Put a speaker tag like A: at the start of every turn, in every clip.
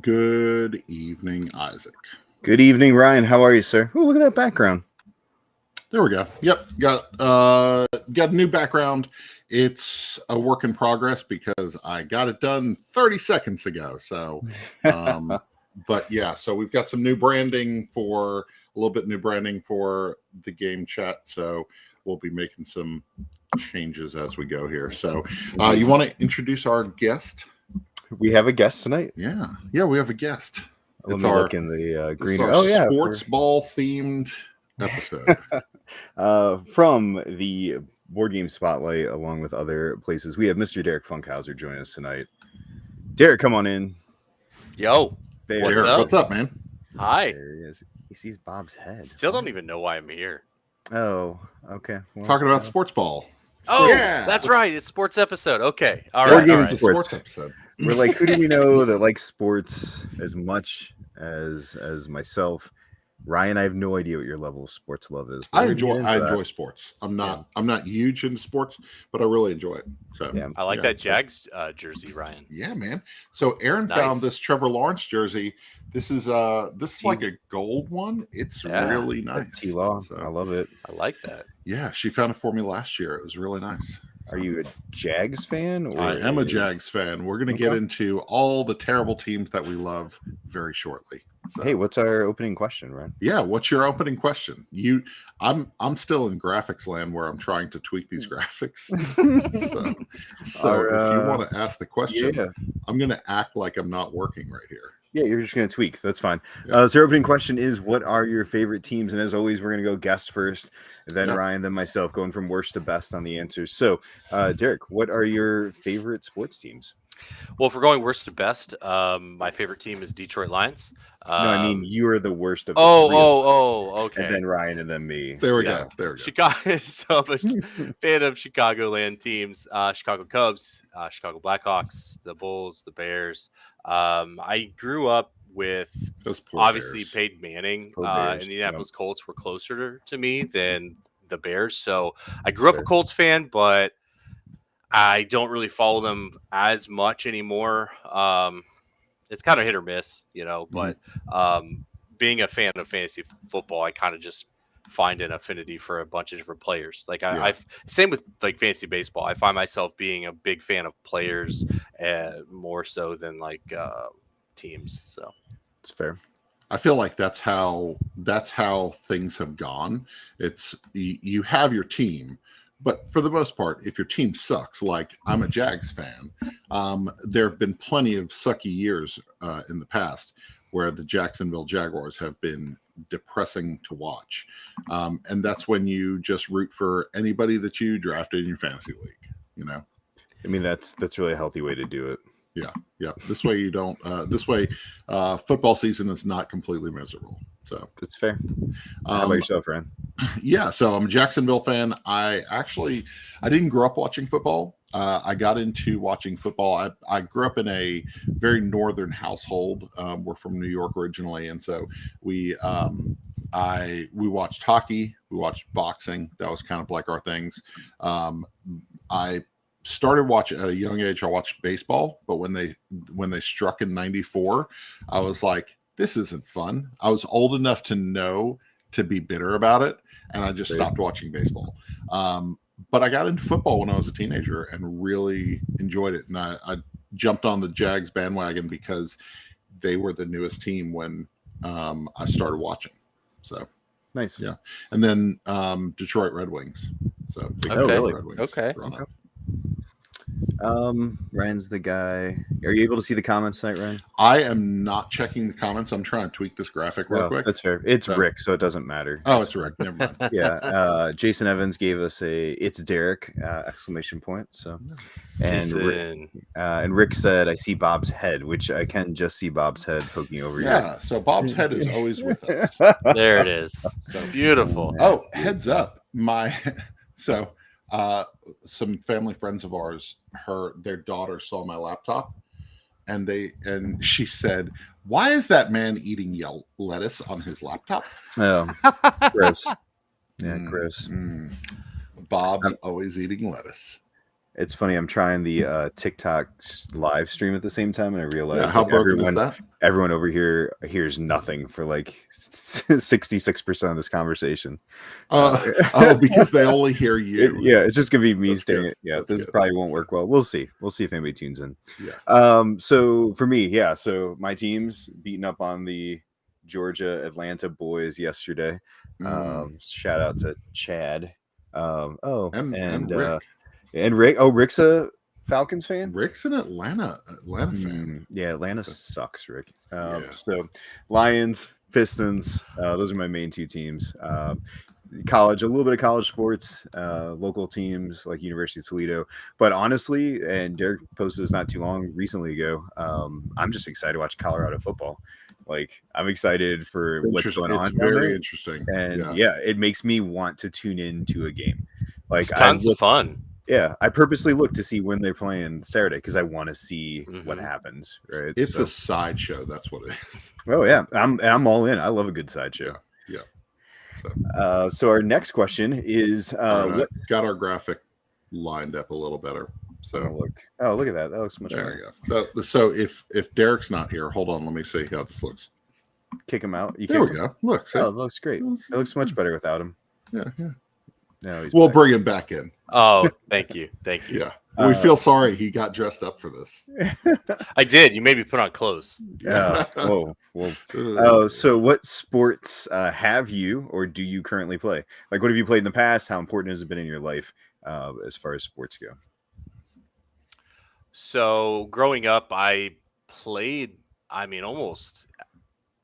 A: Good evening, Isaac.
B: Good evening, Ryan. How are you, sir? Oh, look at that background.
A: There we go. Yep, got a new background. It's a work in progress because I got it done 30 seconds ago. But yeah, so we've got some new branding for a little bit new branding for the game chat. So we'll be making some changes as we go here. So you want to introduce our guest?
B: We have a guest tonight.
A: Yeah, we have a guest.
B: Let me look in the greener.
A: Sports ball themed episode.
B: From the Board Game Spotlight, along with other places, we have Mr. Derek Funkhouser joining us tonight. Derek, come on in.
C: Yo,
A: what's up, man?
C: Hi.
B: There he is. He sees Bob's head.
C: Still don't even know why I'm here.
B: Oh, okay.
A: Well, talking about sports ball.
C: That's right. It's sports episode. Okay. All
B: Board
C: right.
B: Game Sports episode. We're like, who do we know that likes sports as much as myself? Ryan, I have no idea what your level of sports love is.
A: I enjoy sports. I'm not huge into sports, but I really enjoy it. So
B: yeah.
C: I like that Jags jersey, Ryan.
A: Yeah, man. So Aaron found this Trevor Lawrence jersey. This is like a gold one. It's really nice.
B: T-Law. So, I love it.
C: I like that.
A: Yeah, she found it for me last year. It was really nice.
B: Are you a Jags fan? Or
A: I am a Jags fan. We're going to get into all the terrible teams that we love very shortly. So,
B: hey, what's our opening question, Ryan?
A: Yeah, what's your opening question? I'm still in graphics land where I'm trying to tweak these graphics. so if you want to ask the question, I'm going to act like I'm not working right here.
B: Yeah, you're just going to tweak. That's fine. So your opening question is, what are your favorite teams? And as always, we're going to go guest first, then Ryan, then myself, going from worst to best on the answers. So, Derek, what are your favorite sports teams?
C: Well, if we're going worst to best, my favorite team is Detroit Lions.
B: No, I mean, you are the worst of
C: okay.
B: And then Ryan and then me.
A: There we go.
C: Chicago, so I'm a fan of Chicagoland teams, Chicago Cubs, Chicago Blackhawks, the Bulls, the Bears. I grew up with obviously Peyton Manning, and the Indianapolis Colts were closer to me than the Bears. So I grew up a Colts fan, but I don't really follow them as much anymore. It's kind of hit or miss, but being a fan of fantasy football, I kind of just find an affinity for a bunch of different players. Like I same with like fantasy baseball. I find myself being a big fan of players more so than like teams. So
B: it's fair.
A: I feel like that's how things have gone. It's you have your team, but for the most part, if your team sucks, like I'm a Jags fan, there have been plenty of sucky years in the past where the Jacksonville Jaguars have been depressing to watch. And that's when you just root for anybody that you drafted in your fantasy league,
B: I mean, that's really a healthy way to do it.
A: Yeah. This way you don't. Football season is not completely miserable. So
B: that's fair. How about yourself, Ryan?
A: Yeah, so I'm a Jacksonville fan. I didn't grow up watching football. I got into watching football. I grew up in a very northern household. We're from New York originally, and so we watched hockey. We watched boxing. That was kind of like our things. I started watching at a young age. I watched baseball, but when they struck in '94, I was like, this isn't fun. I was old enough to know to be bitter about it, and I just stopped watching baseball. But I got into football when I was a teenager and really enjoyed it. And I jumped on the Jags bandwagon because they were the newest team when I started watching. So
B: nice.
A: Yeah. And then Detroit Red Wings. So
B: really?
A: Red Wings.
C: Okay.
B: Ryan's the guy. Are you able to see the comments tonight, Ryan?
A: I am not checking the comments. I'm trying to tweak this graphic real quick.
B: That's fair. It's Rick, so it doesn't matter.
A: Oh, it's Rick. Never mind.
B: Yeah. Jason Evans gave us it's Derek ! So, and Rick said, I see Bob's head, which I can just see Bob's head poking over here.
A: Yeah. So Bob's head is always with us.
C: There it is. So beautiful.
A: Oh, heads up. Some family friends of ours, their daughter saw my laptop, and she said, "Why is that man eating lettuce on his laptop?"
B: Oh, Chris. Yeah, Chris.
A: Bob's always eating lettuce.
B: It's funny. I'm trying the TikTok live stream at the same time, and I realized
A: how broken is that?
B: everyone over here hears nothing for like 66% of this conversation.
A: Because they only hear you.
B: It's just gonna be me
A: That's
B: staring.
A: good.
B: Yeah,
A: That's
B: this probably won't work well. We'll see if anybody tunes in.
A: Yeah.
B: So for me, so my team's beating up on the Georgia Atlanta boys yesterday. Shout out to Chad.
A: And Rick.
B: And Rick. Oh, Rick's a Falcons fan.
A: Rick's an Atlanta fan.
B: Yeah, Atlanta sucks, Rick. So Lions, Pistons, those are my main two teams. College, a little bit of college sports, local teams like University of Toledo. But honestly, and Derek posted this not too long recently ago, I'm just excited to watch Colorado football. Like, I'm excited for what's going on.
A: It's very interesting.
B: And it makes me want to tune into a game. Like,
C: it's tons of fun.
B: Yeah, I purposely look to see when they're playing Saturday because I want to see what happens. Right?
A: It's a sideshow. That's what it is.
B: Oh yeah, I'm all in. I love a good sideshow.
A: Yeah.
B: So our next question is
A: it's got our graphic lined up a little better. So
B: look at that. That looks much better.
A: There you go. So if Derek's not here, hold on, let me see how this looks.
B: Kick him out.
A: There we go. Look,
B: it looks great. It looks much better without him.
A: Yeah.
B: No,
A: we'll bring him back in.
C: Oh, thank you.
A: Yeah. We feel sorry he got dressed up for this.
C: I did. You made me put on clothes.
B: Yeah. Whoa. So what sports have you or do you currently play? Like, what have you played in the past? How important has it been in your life as far as sports go?
C: So growing up, I played, almost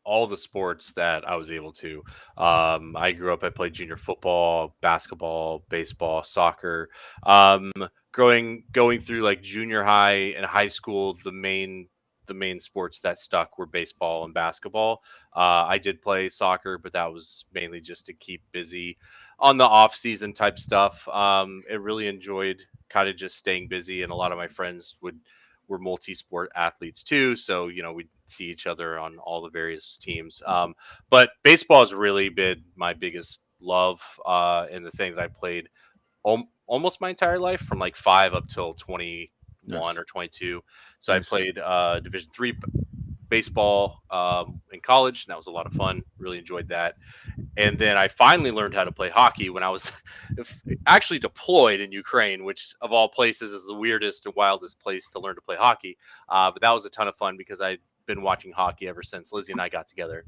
C: all the sports that I was able to. I grew up, I played junior football, basketball, baseball, soccer. Going through like junior high and high school, the main sports that stuck were baseball and basketball. I did play soccer, but that was mainly just to keep busy on the off season type stuff. I really enjoyed kind of just staying busy, and a lot of my friends were multi-sport athletes too, so we'd see each other on all the various teams. But baseball has really been my biggest love, and the thing that I played almost my entire life, from like 5 up till 21 or 22. So I played Division III baseball in college, and that was a lot of fun. Really enjoyed that. And then I finally learned how to play hockey when I was actually deployed in Ukraine, which of all places is the weirdest and wildest place to learn to play hockey. But that was a ton of fun because I'd been watching hockey ever since Lizzie and I got together.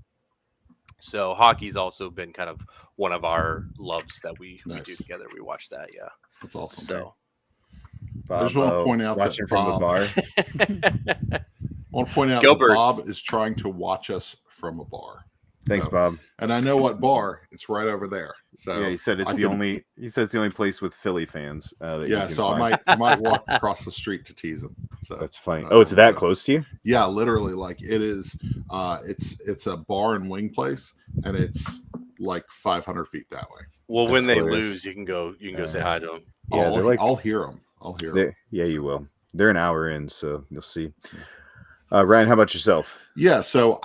C: So hockey's also been kind of one of our loves that we do together. We watch that. Yeah.
A: That's awesome.
C: So
A: I just want to point out
B: watching from the bar.
A: I want to point out that Bob is trying to watch us from a bar.
B: Thanks, Bob.
A: And I know what bar. It's right over there. So
B: yeah, he said it's the only place with Philly fans.
A: So I might walk across the street to tease him. So
B: that's funny. It's that close to you?
A: Yeah, literally. Like it is. It's a bar and wing place, and it's like 500 feet that way.
C: Well, when they lose, you can go say hi to them.
B: Yeah,
A: I'll hear them.
B: Yeah, you will. They're an hour in, so you'll see. Ryan, how about yourself?
A: Yeah, so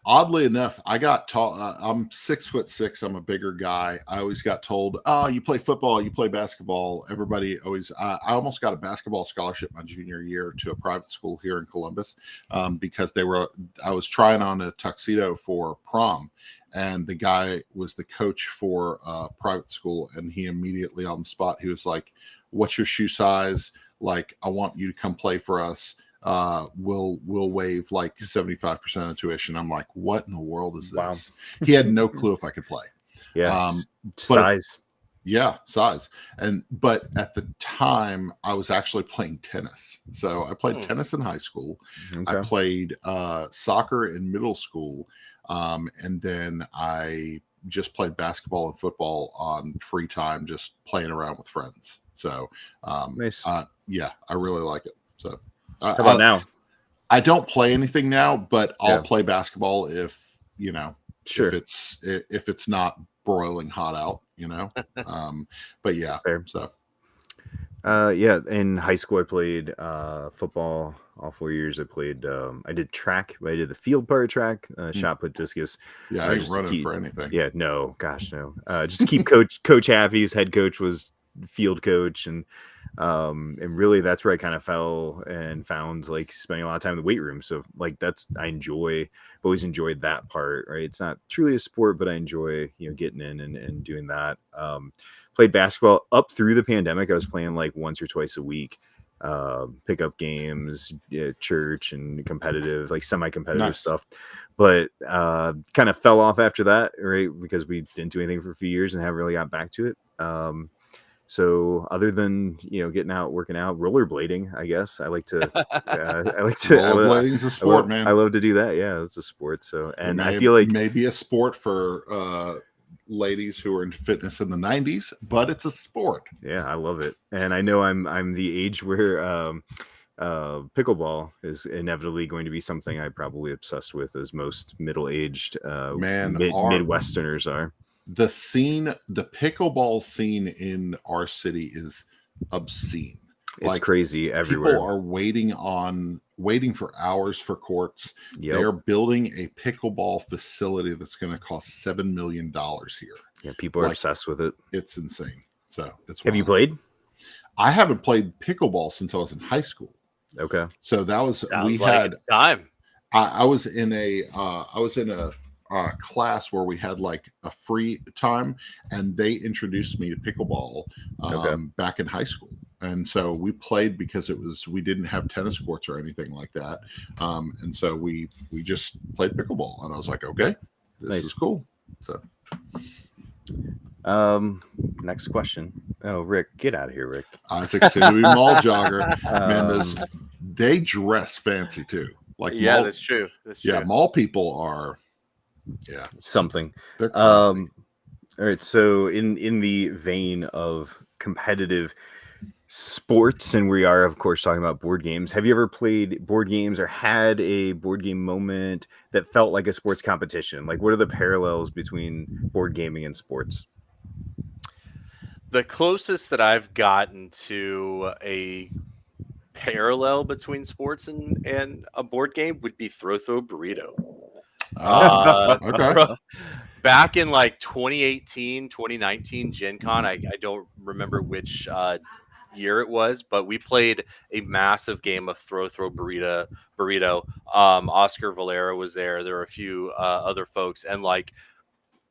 A: oddly enough, I got taught. I'm 6'6". I'm a bigger guy. I always got told, "Oh, you play football, you play basketball." Everybody always. I almost got a basketball scholarship my junior year to a private school here in Columbus because I was trying on a tuxedo for prom, and the guy was the coach for private school, and he immediately on the spot he was like, "What's your shoe size? Like, I want you to come play for us. We'll waive like 75% of tuition." I'm like, what in the world is this? Wow. He had no clue if I could play.
B: Yeah. Size.
A: Size. But at the time I was actually playing tennis. So I played tennis in high school. Okay. I played soccer in middle school. And then I just played basketball and football on free time, just playing around with friends. So
B: nice.
A: I really like it. So
B: how about now?
A: I don't play anything now, but I'll play basketball if
B: sure.
A: if it's not broiling hot out, but yeah.
B: Fair.
A: So
B: in high school I played football all 4 years. I did track, but I did the field part of track, shot put, discus.
A: Yeah, I ain't running for anything.
B: Yeah, no, gosh, no. Just to keep coach happy. His head coach was field coach, and really that's where I kind of fell and found like spending a lot of time in the weight room. So like I've always enjoyed that part, right? It's not truly a sport, but I enjoy, getting in and doing that. Played basketball up through the pandemic. I was playing like once or twice a week, pickup games, church, and competitive, like semi-competitive stuff. But kind of fell off after that, right? Because we didn't do anything for a few years and haven't really got back to it. So other than getting out, working out, rollerblading, I guess I like to.
A: Rollerblading's a sport, man.
B: I love to do that. Yeah, it's a sport. So, and I feel like
A: maybe a sport for ladies who are into fitness in the 90s, but it's a sport.
B: Yeah, I love it, and I know I'm the age where pickleball is inevitably going to be something I'm probably obsessed with, as most middle-aged Midwesterners are.
A: The pickleball scene in our city is obscene.
B: It's crazy everywhere.
A: People are waiting for hours for courts. Yep. They're building a pickleball facility that's going to cost $7 million here.
B: Yeah, people are obsessed with it.
A: It's insane. So it's
B: Have you played?
A: I haven't played pickleball since I was in high school.
B: Okay.
A: So that was
C: time.
A: I was in a class where we had like a free time, and they introduced me to pickleball back in high school. And so we played because we didn't have tennis courts or anything like that. And so we just played pickleball, and I was like, okay, this is cool. So
B: next question. Oh, Rick, get out of here, Rick.
A: Isaac City Mall jogger. Man, they dress fancy too. Like
C: that's true.
A: Mall people are
B: something.
A: They're classy.
B: All right, so in the vein of competitive sports, and we are of course talking about board games, have you ever played board games or had a board game moment that felt like a sports competition? Like, what are the parallels between board gaming and sports?
C: The closest that I've gotten to a parallel between sports and a board game would be Throw Burrito.
A: Okay.
C: Back in like 2018, 2019 Gen Con, I don't remember which year it was, but we played a massive game of Throw Burrito. Oscar Valera was there. There were a few other folks, and like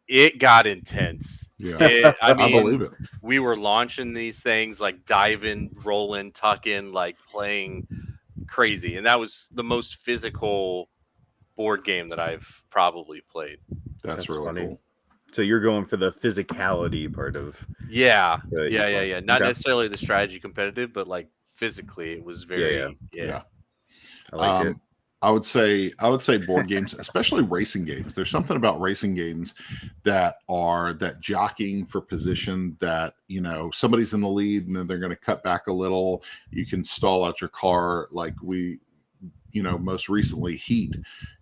C: it got intense.
A: Yeah, I believe it.
C: We were launching these things, like diving, rolling, tucking, like playing crazy, and that was the most physical board game that I've probably played.
A: That's really funny. Cool.
B: So you're going for the physicality part of
C: yeah. Not necessarily the strategy competitive, but like physically, it was very
A: yeah.
B: I like it.
A: I would say board games, especially racing games. There's something about racing games that jockeying for position, that somebody's in the lead and then they're going to cut back a little. You can stall out your car, like most recently Heat.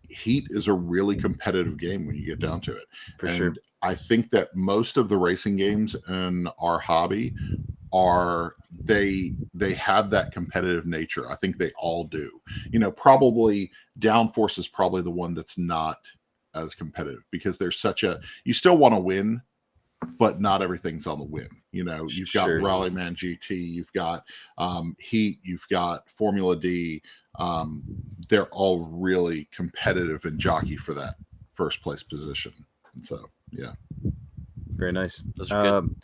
A: Heat is a really competitive game when you get down to it.
B: For sure.
A: I think that most of the racing games in our hobby they have that competitive nature. I think they all do. Probably Downforce is probably the one that's not as competitive, because there's you still want to win, but not everything's on the win. You've got Rallyman GT, you've got Heat, you've got Formula D. They're all really competitive and jockey for that first place position. And so, yeah.
B: Very nice.
C: Those are good.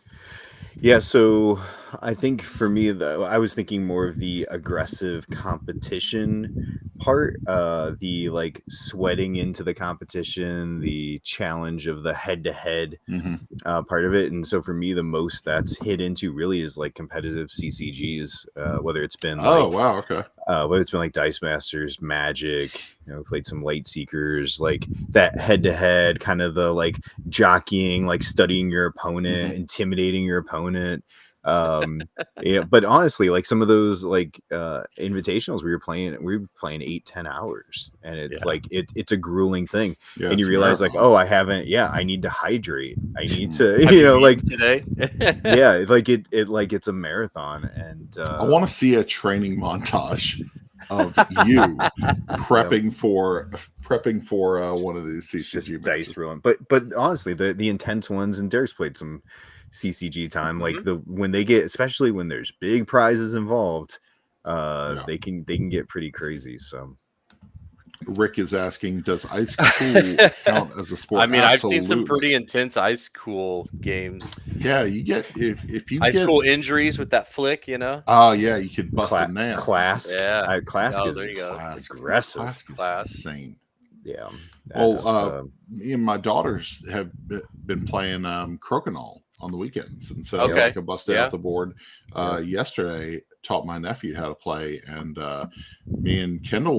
B: Yeah, so I think for me, though, I was thinking more of the aggressive competition part, the like sweating into the competition, the challenge of the head-to-head part of it. And so for me, the most that's hit into really is like competitive CCGs, whether it's been whether it's been like Dice Masters, Magic, played some Light Seekers, like that head-to-head kind of the like jockeying, like studying your opponent, intimidating your opponent. But honestly, like some of those like invitationals we were playing 8-10 hours, and it's like it's a grueling thing. And you realize like, oh, I need to hydrate, I need to like
C: today.
B: it's a marathon. And
A: I want to see a training montage of you prepping for one of these CCG
B: dice rolling. But honestly, the intense ones, and Derek's played some CCG time. Like
C: Mm-hmm.
B: when they get, especially when there's big prizes involved, they can get pretty crazy. So
A: Rick is asking, does ice cool count as a sport?
C: I mean, I've seen some
A: Absolutely.
C: pretty intense ice cool games.
A: Yeah, you get if you
C: Ice
A: get
C: cool injuries with that flick, you know.
A: oh yeah, you could bust a nail.
B: Clask,
C: Yeah.
B: Clask
C: Oh,
B: is
C: there you go.
B: aggressive.
A: Clask is
C: Clask.
A: insane.
B: Yeah.
A: Well, me and my daughters have been playing crokinole on the weekends, and so
C: Okay.
A: like I busted
C: Yeah.
A: out the board yesterday. Taught my nephew how to play, and me and Kendall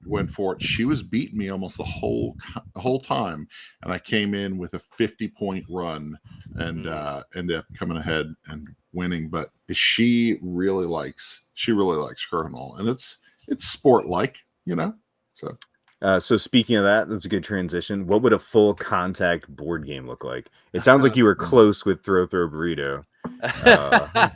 A: went for it. She was beating me almost the whole time, and I came in with a 50-point run and ended up coming ahead and winning. But she really likes crokinole, and it's sport like, you know.
B: So speaking of that, that's a good transition. What would a full contact board game look like? It sounds like you were close with Throw Burrito,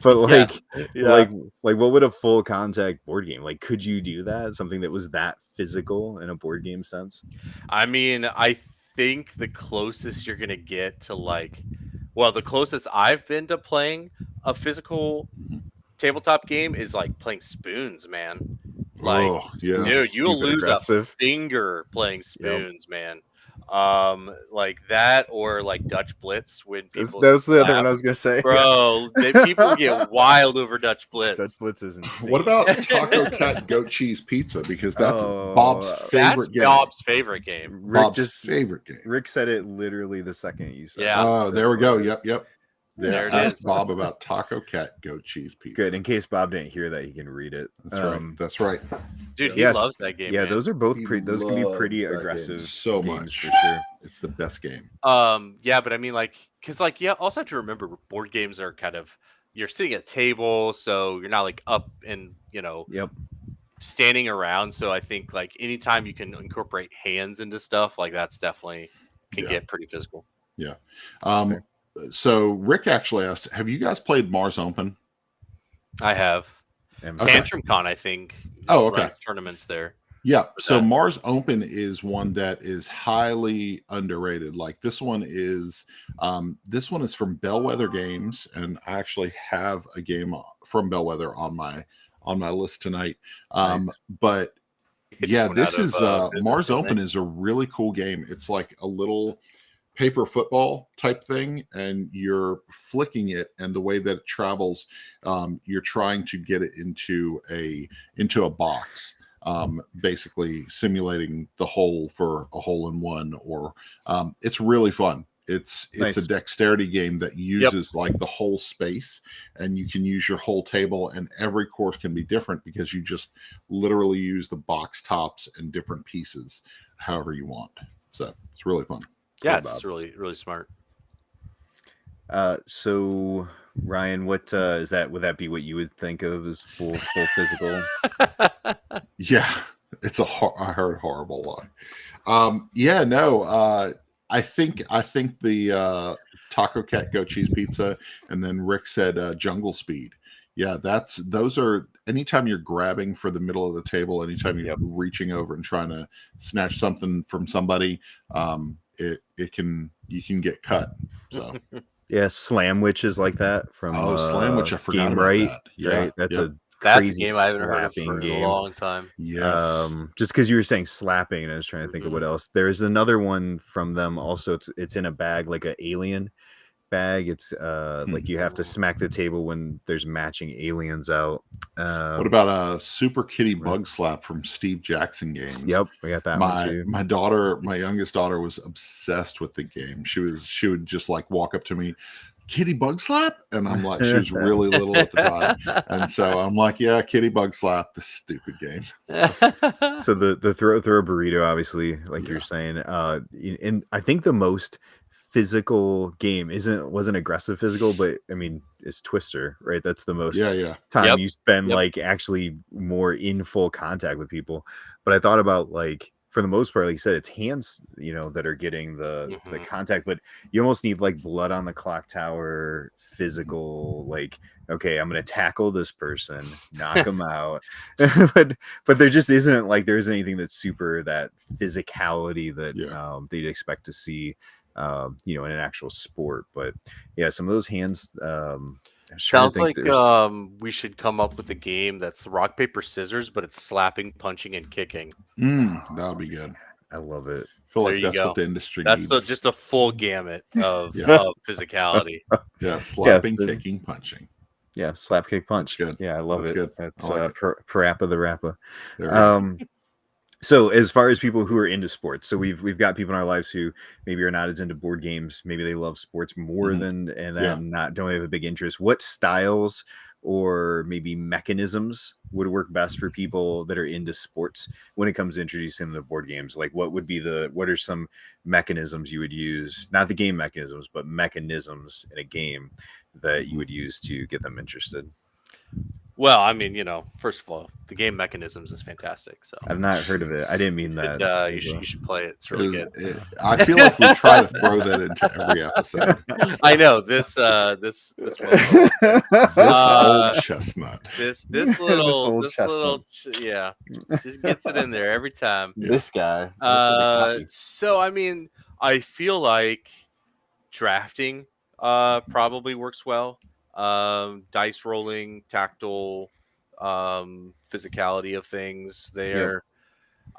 B: but like, like what would a full contact board game like? Could you do that? Something that was that physical in a board game sense?
C: I mean, I think the closest you're gonna get to the closest I've been to playing a physical tabletop game is like playing spoons, man. Like,
A: Oh yeah,
C: dude, you'll lose
B: aggressive.
C: a finger playing
B: Yep.
C: spoons, man. Like that, or like Dutch Blitz when people.
B: That's the other one I was gonna say,
C: bro. People get wild over Dutch Blitz.
B: Dutch Blitz is insane.
A: What about Taco Cat Goat Cheese Pizza? Because that's Bob's favorite game.
C: Bob's favorite game.
A: Favorite game.
B: Rick said it literally the second you said.
C: Yeah.
A: Oh, there we go. Yep.
C: There it
A: ask
C: is.
A: Bob about Taco Cat Goat Cheese Pizza.
B: Good. In case Bob didn't hear that, he can read it.
A: That's right.
C: Dude, he loves that game.
B: Yeah,
C: man.
B: those are both those can be pretty aggressive.
A: So
B: games
A: much
B: for sure.
A: It's the best game.
C: Yeah, but I mean, also have to remember board games are kind of, you're sitting at a table, so you're not like up and standing around. So I think like anytime you can incorporate hands into stuff, like that's definitely can get pretty physical.
A: Yeah. So Rick actually asked, have you guys played Mars Open?
C: I have. Tantrum Con, I think.
A: Oh, okay.
C: Tournaments there.
A: Yeah. So Mars Open is one that is highly underrated. Like this one is from Bellwether Games, and I actually have a game from Bellwether on my list tonight.
B: Nice.
A: But yeah, this is Mars Open is a really cool game. It's like a little paper football type thing, and you're flicking it, and the way that it travels, you're trying to get it into a box, basically simulating the hole for a hole in one, or it's really fun. It's
B: nice.
A: A dexterity game that uses like the whole space, and you can use your whole table, and every course can be different because you just literally use the box tops and different pieces however you want. So it's really fun.
C: Yeah, it's really, really smart.
B: So Ryan, what is that? Would that be what you would think of as full physical?
A: Yeah, I heard horrible lie. Yeah, no. I think the Taco Cat Goat Cheese Pizza, and then Rick said Jungle Speed. Yeah, those are anytime you're grabbing for the middle of the table, anytime you're reaching over and trying to snatch something from somebody, you can get cut. So
B: yeah, Slamwich is like that from
A: Slamwich. I forgot about that. Yeah,
B: right. That's a
C: crazy game I haven't heard of for a long time.
A: Yes.
B: Just because you were saying slapping, and I was trying to think of what else. There's another one from them also. It's in a bag, like an alien bag. It's like you have to smack the table when there's matching aliens out.
A: What about a Super Kitty Bug Slap from Steve Jackson Games?
B: Yep, we got that one too.
A: My youngest daughter was obsessed with the game. She would just like walk up to me, Kitty Bug Slap, and I'm like, she was really little at the time, and so I'm like, yeah, Kitty Bug Slap, this stupid game.
B: So the throw burrito, obviously, like you're saying, and I think the most physical game wasn't aggressive physical, but I mean it's Twister, right? That's the most time you spend like actually more in full contact with people. But I thought about like, for the most part, like you said, it's hands, that are getting the contact, but you almost need like blood on the clock tower physical, like, okay, I'm gonna tackle this person, knock him out. but there just isn't like, there's anything that's super that physicality that they'd expect to see in an actual sport. But yeah, some of those hands. I'm just trying to
C: Sounds
B: think.
C: like
B: There's
C: we should come up with a game that's rock paper scissors, but it's slapping, punching, and kicking.
A: That'll be good.
B: I love it.
A: I feel
C: There
A: like
C: you
A: that's
C: go.
A: what the industry
C: That's
A: needs.
C: just a full gamut of
A: Yeah.
C: physicality.
A: Yeah, slapping,
B: Yeah.
A: kicking, punching.
B: Yeah, slap, kick, punch.
A: That's good.
B: Yeah, I love
A: That's
B: it.
A: good.
B: That's
A: I like it.
B: Parappa the Rappa.
A: There we go.
B: So as far as people who are into sports, so we've got people in our lives who maybe are not as into board games, maybe they love sports more
A: Mhm.
B: than and
A: Yeah.
B: then not don't have a big interest. What styles or maybe mechanisms would work best for people that are into sports when it comes to introducing them to board games? Like what are some mechanisms you would use? Not the game mechanisms, but mechanisms in a game that you would use to get them interested.
C: Well, I mean, first of all, the game mechanisms is fantastic. So
B: I've not heard of it. I didn't mean that.
C: you should play it. It's really good.
A: I feel like we try to throw that into every episode.
C: I know this old
A: chestnut.
C: This little
B: chestnut.
C: yeah, just gets it in there every time.
B: This guy.
C: So I mean, I feel like drafting probably works well. Dice rolling, tactile, physicality of things there.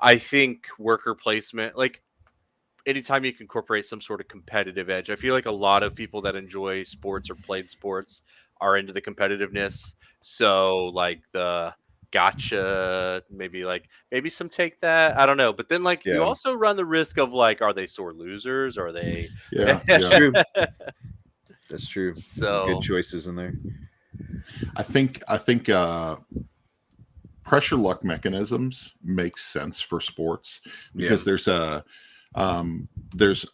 C: I think worker placement, like anytime you can incorporate some sort of competitive edge, I feel like a lot of people that enjoy sports or played sports are into the competitiveness. So like the gotcha, maybe some take that. I don't know. But then you also run the risk of are they sore losers? Are they
B: That's true. That's true.
C: So
B: some good choices in there.
A: I think pressure luck mechanisms make sense for sports because there's a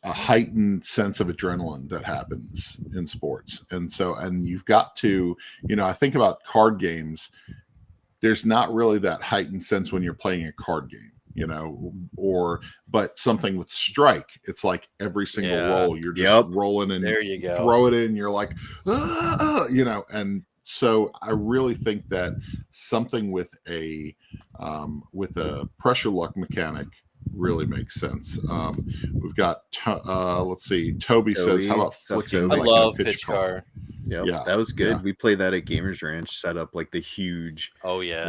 A: heightened sense of adrenaline that happens in sports. And you've got to, I think about card games. There's not really that heightened sense when you're playing a card game, but something with strike, it's like every single roll, you're just rolling and
C: there you go.
A: Throw it in. You're like, and so I really think that something with a pressure luck mechanic really makes sense. We've got let's see. Toby says, "How about flicking?"
C: I love pitch car.
B: Yeah, that was good. We played that at Gamers Ranch. Set up the huge,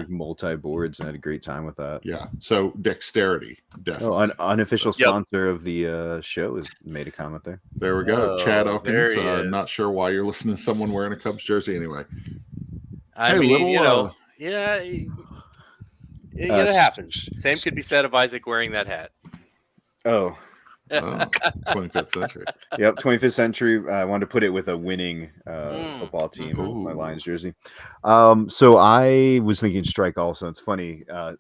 B: multi boards, and had a great time with that.
A: Yeah. So dexterity, definitely.
B: An unofficial sponsor of the show has made a comment there.
A: There we go. Chad Elkins. Not sure why you're listening to someone wearing a Cubs jersey anyway.
C: I mean, it happens. Same could be said of Isaac wearing that hat.
B: Oh,
A: 25th century.
B: Yep, 25th century. I wanted to put it with a winning football team, my Lions jersey. So I was thinking strike also. It's funny. I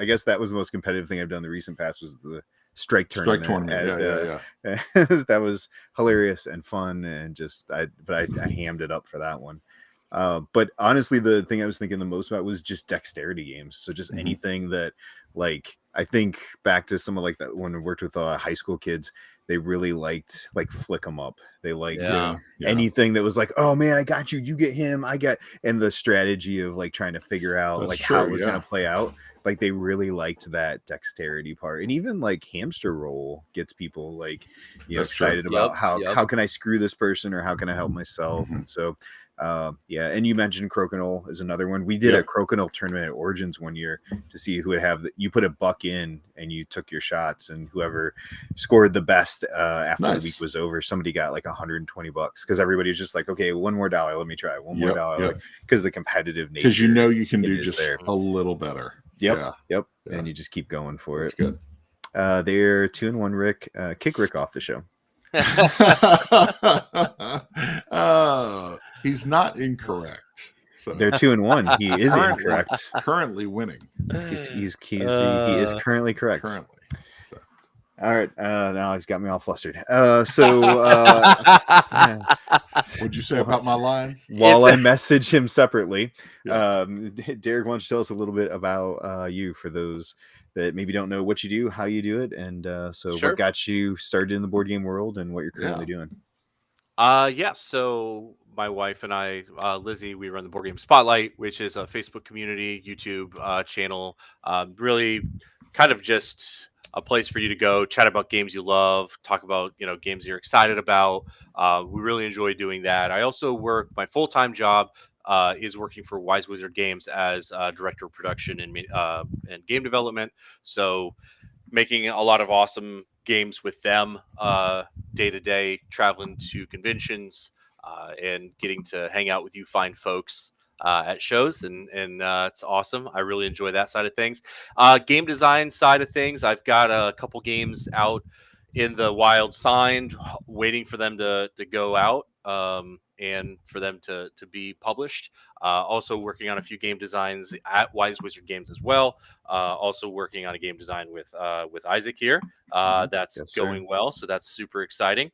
B: guess that was the most competitive thing I've done in the recent past was the strike tournament. Yeah. That was hilarious and fun, and I hammed it up for that one. But honestly, the thing I was thinking the most about was just dexterity games. So just anything that, I think back to some of that when I worked with high school kids, they really liked flick 'em up. They liked anything that was oh man, I got you, you get him, and the strategy of how to figure out how it was going to play out. They really liked that dexterity part, and even hamster roll gets people excited about how can I screw this person or how can I help myself. And so and you mentioned crokinole is another one. We did a crokinole tournament at Origins one year to see who would have you put a buck in and you took your shots, and whoever scored the best after the week was over, somebody got $120 because everybody was just okay, $1 more, let me try $1 more, because the competitive nature,
A: because you can do just a little better.
B: Yep. And you just keep going for it.
A: Good.
B: They're 2-1. Rick, kick Rick off the show.
A: He's not incorrect. So
B: they're 2-1. He is incorrect.
A: Currently winning.
B: He is currently correct.
A: Currently. So.
B: All right. Now he's got me all flustered.
A: What'd you say about my lines?
B: While I message him separately, Derek, why don't you tell us a little bit about you for those that maybe don't know what you do, how you do it, and what got you started in the board game world and what you're currently doing.
C: So my wife and I, Lizzie, we run the Board Game Spotlight, which is a Facebook community, YouTube channel, really kind of just a place for you to go chat about games you love, talk about games you're excited about. We really enjoy doing that. I also work my full-time job is working for Wise Wizard Games as director of production and game development. So making a lot of awesome games with them day to day, traveling to conventions and getting to hang out with you fine folks at shows, and it's awesome. I really enjoy that side of things. Game design side of things, I've got a couple games out in the wild signed, waiting for them to go out and for them to be published. Also working on a few game designs at Wise Wizard Games as well. Also working on a game design with Isaac here. That's
B: Yes, sir.
C: going well, so that's super exciting.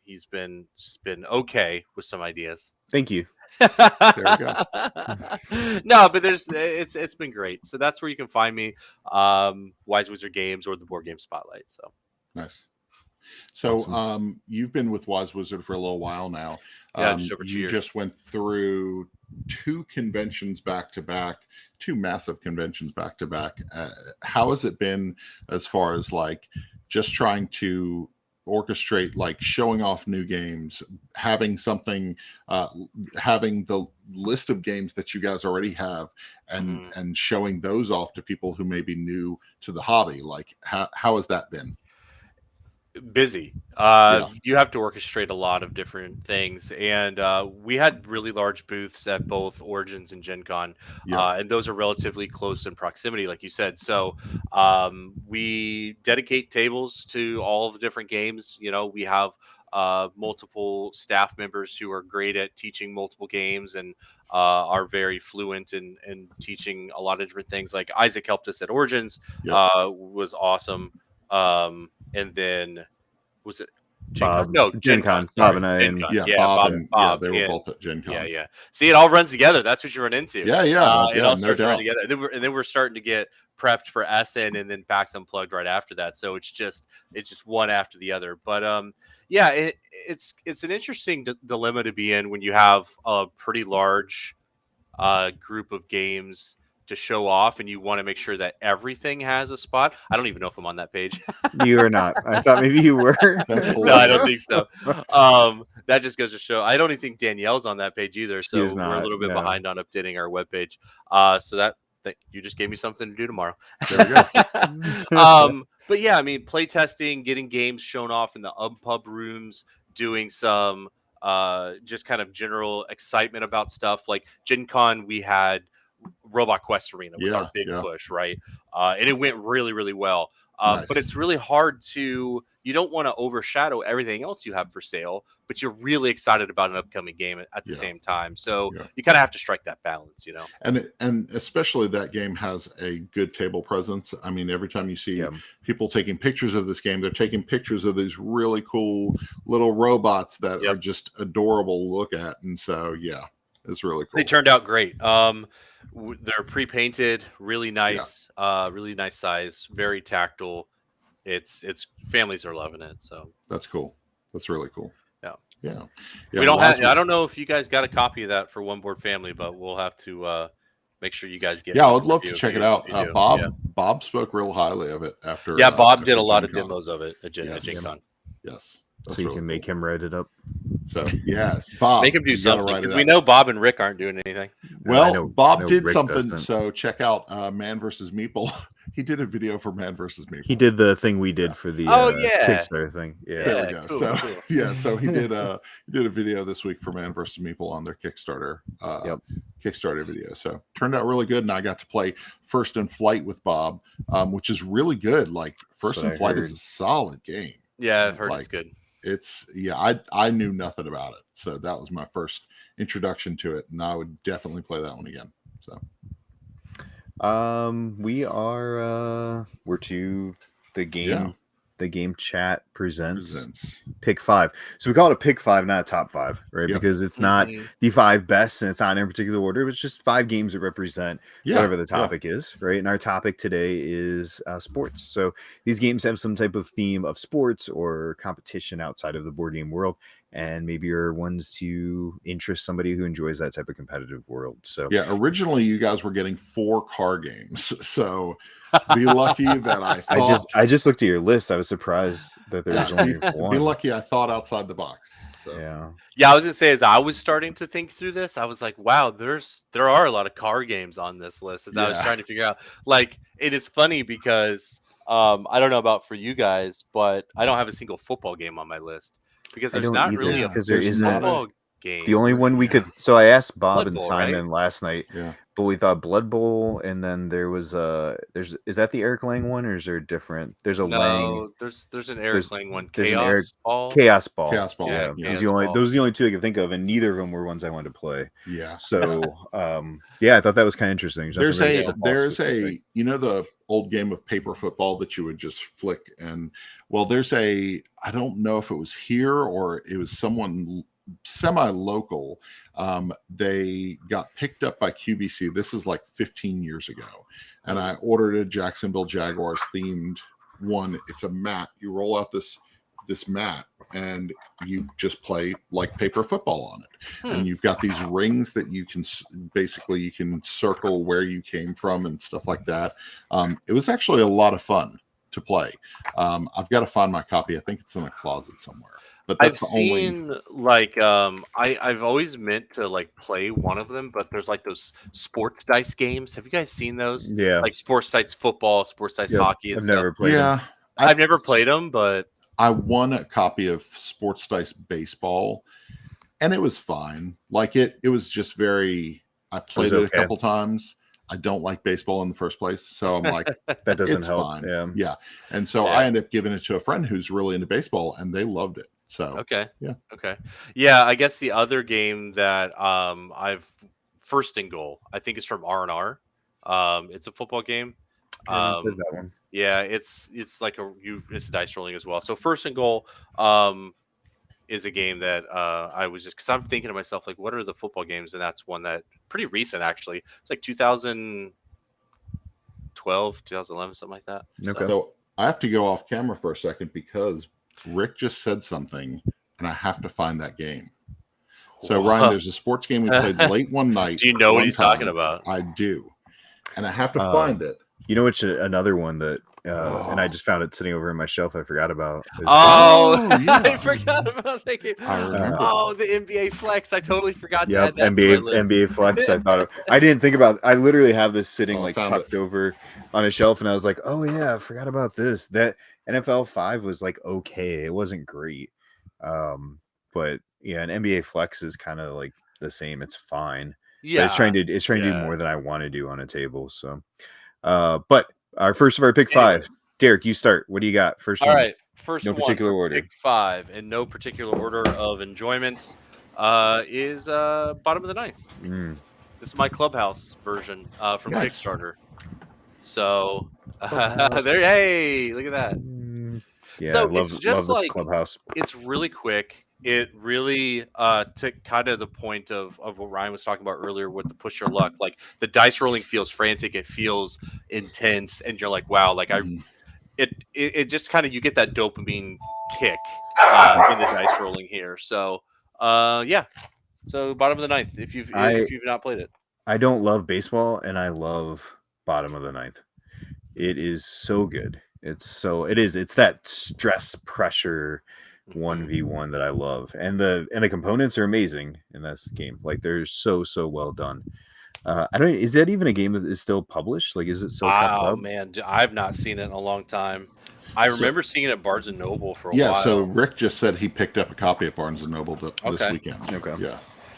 C: He's been okay with some ideas.
B: Thank you.
A: There we go.
C: No, but it's been great. So that's where you can find me, Wise Wizard Games or the Board Game Spotlight. So
A: nice. So
B: Awesome.
A: you've been with Wise Wizard for a little while now.
C: Yeah, just over 2 years.
A: Just went through 2 conventions back to back, 2 massive conventions back to back. How has it been as far as like just trying to orchestrate, like showing off new games, having something, having the list of games that you guys already have, and showing those off to people who may be new to the hobby? Like how has that been?
C: Busy. You have to orchestrate a lot of different things, and we had really large booths at both Origins and Gen Con, and those are relatively close in proximity, like you said. So we dedicate tables to all of the different games. We have multiple staff members who are great at teaching multiple games and are very fluent in teaching a lot of different things. Like Isaac helped us at Origins, was awesome. And then was it
B: Bob?
C: No,
B: Gen Con. Bob and I,
A: Bob, they were both at Gen Con.
C: Yeah. See, it all runs together. That's what you run into.
A: Yeah,
C: it all starts
A: no
C: running together. And then we're starting to get prepped for SN and then PAX Unplugged right after that. So it's just one after the other. But it's an interesting dilemma to be in when you have a pretty large group of games to show off, and you want to make sure that everything has a spot. I don't even know if I'm on that page.
B: You are not. I thought maybe you were.
C: No, I don't think so. That just goes to show. I don't even think Danielle's on that page either. So we're a little bit behind on updating our webpage. So that you just gave me something to do tomorrow.
A: There we go.
C: But yeah, I mean, play testing, getting games shown off in the pub rooms, doing some just kind of general excitement about stuff. Like Gen Con, we had Robot Quest Arena was our big push, right? And it went really, really well.
A: Nice.
C: But it's really hard you don't want to overshadow everything else you have for sale, but you're really excited about an upcoming game at the same time. So you kind of have to strike that balance,
A: And especially that game has a good table presence. I mean, every time you see people taking pictures of this game, they're taking pictures of these really cool little robots that are just adorable to look at. And so, it's really cool.
C: They turned out great. They're pre-painted, really nice, really nice size, very tactile. It's families are loving it. So
A: that's cool. That's really cool. Yeah.
C: We don't have. I don't know if you guys got a copy of that for One Board Family, but we'll have to make sure you guys get.
A: Yeah, I would love to check it out. Bob spoke real highly of it after.
C: Yeah, Bob did a lot of demos of it at Gen Con.
A: Yes.
B: So you can make him write it up.
A: So Bob,
C: make him do something, because we know Bob and Rick aren't doing anything.
A: Well, Bob did something. So check out Man vs. Meeple. He did a video for Man vs. Meeple.
B: He did the thing we did for the Kickstarter thing.
A: There we go. Cool. So he did a video this week for Man vs. Meeple on their Kickstarter Kickstarter video. So turned out really good, and I got to play First in Flight with Bob, which is really good. Like First in Flight is a solid game.
C: Yeah, I've heard it's good.
A: I knew nothing about it, so that was my first introduction to it, and I would definitely play that one again. So we're to the game. The game chat presents pick 5. So we call it a pick 5, not a top 5, right? Because it's not the 5 best, and it's not in a particular order. It's just 5 games that represent whatever the topic is, right? And our topic today is sports. So these games have some type of theme of sports or competition outside of the board game world.
B: and maybe are ones to interest somebody who enjoys that type of competitive world. So
A: yeah, originally you guys were getting 4 car games, so be lucky that
B: I just looked at your list. I was surprised that there was only
A: be
B: one.
A: lucky I thought outside the box. So
C: Yeah, I was gonna say as I was starting to think through this, I was like, wow, there are a lot of car games on this list. As I was trying to figure out, like, it is funny because I don't know about for you guys, but I don't have a single football game on my list because
B: I
C: there's
B: don't
C: not
B: either,
C: really a
B: because there isn't
C: football game.
B: the only one we
A: Yeah.
B: could. So I asked Bob
C: Blood
B: and
C: Bowl,
B: Simon
C: right?
B: last night,
A: yeah.
B: but we thought Blood Bowl, and then there was is that the Eric Lang one, or is there a different? There's a Lang.
C: No, there's an Eric Lang one.
B: There's an Eric
C: Chaos Ball.
B: Chaos Ball.
A: Chaos Ball.
C: Yeah,
B: Yeah,
C: Chaos
B: those are the only two I could think of, and neither of them were ones I wanted to play.
A: Yeah.
B: So yeah, I thought that was kind of interesting.
A: There's a you know the old game of paper football that you would just flick, and well, there's I don't know if it was here or it was someone semi-local. They got picked up by QVC. This is like 15 years ago, and I ordered a Jacksonville Jaguars themed one. It's a mat. You roll out this mat and you just play like paper football on it. And you've got these rings that you can basically you can circle where you came from and stuff like that. It was actually a lot of fun to play. I've got to find my copy. I think it's in a closet somewhere. But that's
C: I've seen like I've always meant to like play one of them, but there's like those sports dice games. Have you guys seen those?
B: Yeah,
C: like sports dice football, sports dice hockey. And
B: I've
C: stuff.
B: never played them.
C: I've never played them, but
A: I won a copy of Sports Dice Baseball, and it was fine. Like it was just very. I played it a couple times. I don't like baseball in the first place, so I'm like,
B: that doesn't help.
A: Fine. Yeah, and so I ended up giving it to a friend who's really into baseball, and they loved it. So
C: yeah. I guess the other game that I've First and Goal, I think is from R&R. It's a football game.
B: That one.
C: Yeah, it's like it's dice rolling as well. So First and Goal is a game that I was just because I'm thinking to myself like, what are the football games? And that's one that pretty recent actually. It's like 2012, 2011, something like that.
B: Okay.
A: So I have to go off camera for a second because Rick just said something, and I have to find that game. So Ryan, there's a sports game we played late one night.
C: Do you know what he's talking about?
A: I do, and I have to find it.
B: You know, which another one that, and I just found it sitting over in my shelf. I forgot about.
C: Yeah. I forgot about that game.
A: I remember.
C: The NBA Flex. I totally forgot.
B: Yeah, NBA Flex. I didn't think about. I literally have this sitting like tucked over on a shelf, and I was like, oh yeah, I forgot about this. That NFL 5 was like okay. It wasn't great, but yeah, an NBA Flex is kind of like the same. It's fine.
C: Yeah,
B: but it's trying to do more than I want to do on a table. So. But our first of our pick 5, Derek, you start. What do you got? First one.
C: All right. First
B: no particular order.
C: Pick 5 in no particular order of enjoyment is bottom of the ninth. This is my Clubhouse version from Kickstarter. So there, hey, look at that.
B: Yeah,
C: so
B: I love this like, Clubhouse.
C: It's really quick. It really to kind of the point of what Ryan was talking about earlier with the push your luck. Like the dice rolling feels frantic, it feels intense, and you're like, wow, like it just kind of you get that dopamine kick in the dice rolling here. So yeah. So bottom of the ninth, if you've not played it.
B: I don't love baseball, and I love bottom of the ninth. It is so good. It's that stress pressure 1v1 that I love, and the components are amazing in this game. Like they're so well done. Is that even a game that is still published? Like, is it still kept up?
C: Man, I've not seen it in a long time. I remember seeing it at Barnes and Noble for a while.
A: Yeah, so Rick just said he picked up a copy at Barnes and Noble this weekend.
B: Okay.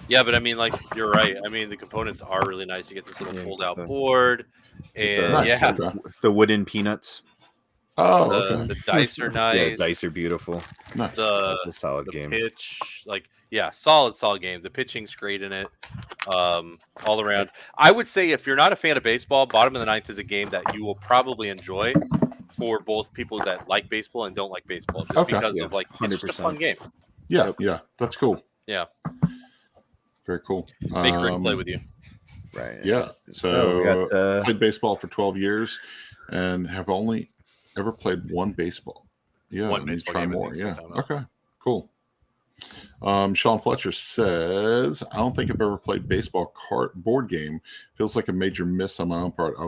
C: Yeah, but I mean, like, you're right. I mean, the components are really nice. You get this little fold-out board, and
B: the wooden peanuts.
A: Oh, okay.
C: The dice are nice.
B: Yeah, the dice are beautiful.
A: Nice.
B: That's a solid game.
C: Pitch, solid game. The pitching's great in it, all around. I would say if you're not a fan of baseball, bottom of the ninth is a game that you will probably enjoy for both people that like baseball and don't like baseball, just because of like 100%. It's just a fun game.
A: Yeah, that's cool.
C: Yeah,
A: very cool.
C: Make Rick play with you.
B: Right.
A: Yeah. So played baseball for 12 years and have only ever played one baseball. Yeah,
C: one baseball
A: try
C: game
A: more. Yeah. Okay. Cool. Sean Fletcher says, I don't think I've ever played baseball board game. Feels like a major miss on my own part. I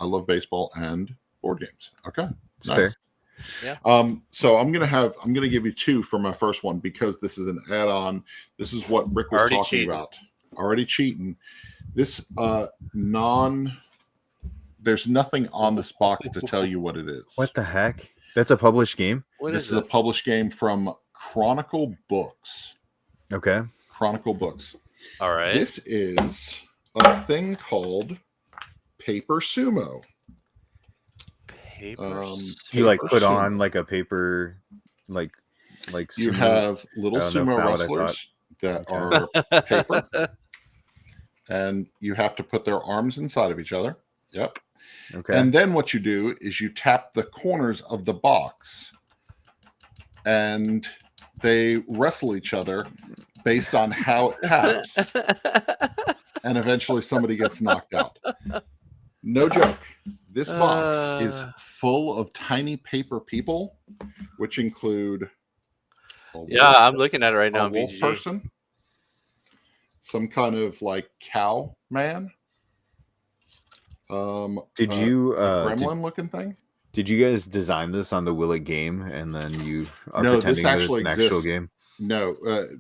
A: love baseball and board games. Okay.
B: It's fair.
C: Yeah.
A: So I'm gonna give you two for my first one because this is an add-on. This is what Rick was talking about. Already cheating. This there's nothing on this box to tell you what it is.
B: What the heck? That's a published game?
A: This is a published game from Chronicle Books.
B: Okay.
A: Chronicle Books.
C: All right.
A: This is a thing called Paper Sumo.
B: You like put sumo on like a paper, like
A: you have little sumo wrestlers that are paper, and you have to put their arms inside of each other. Yep. Okay. And then what you do is you tap the corners of the box, and they wrestle each other based on how it taps, and eventually somebody gets knocked out. No joke. This box is full of tiny paper people, which include
C: I'm looking at it right now.
A: A wolf person, some kind of like cow man.
B: Did you
A: gremlin looking thing?
B: Did you guys design this on the Will It game, and then you are
A: no,
B: pretending
A: this actually
B: an
A: exists.
B: Actual game?
A: No.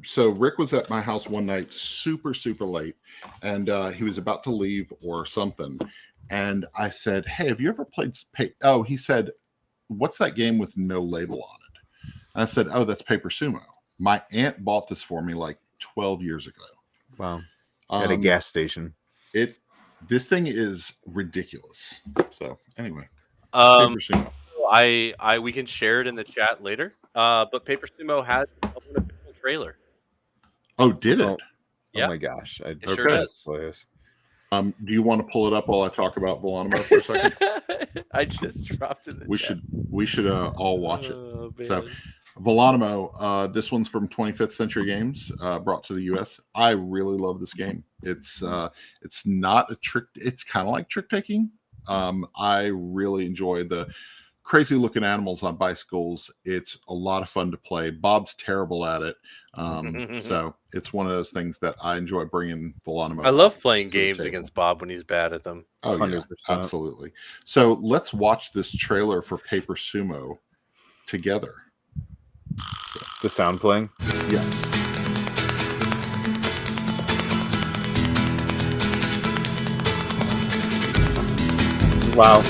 A: So Rick was at my house one night, super late, and he was about to leave or something. And I said, "Hey, have you ever played?" Oh, he said, "What's that game with no label on it?" And I said, "Oh, that's Paper Sumo. My aunt bought this for me like 12 years ago."
B: Wow! At a gas station.
A: This thing is ridiculous. So anyway,
C: Paper Sumo. We can share it in the chat later. But Paper Sumo has an official trailer.
A: Oh, did it?
C: Yeah.
B: Oh my gosh!
C: It sure does.
A: Do you want to pull it up while I talk about Volonimo for a second?
C: I just dropped it.
A: We should all watch it. So, Volonimo, this one's from 25th Century Games, brought to the U.S. I really love this game. It's not a trick. It's kind of like trick taking. I really enjoy the crazy looking animals on bicycles. It's a lot of fun to play. Bob's terrible at it. So it's one of those things that I enjoy bringing Volonimo.
C: I love playing games against Bob when he's bad at them.
A: Oh, 100%. Yeah, absolutely. So let's watch this trailer for Paper Sumo together.
B: The sound playing?
A: Yes.
B: Wow.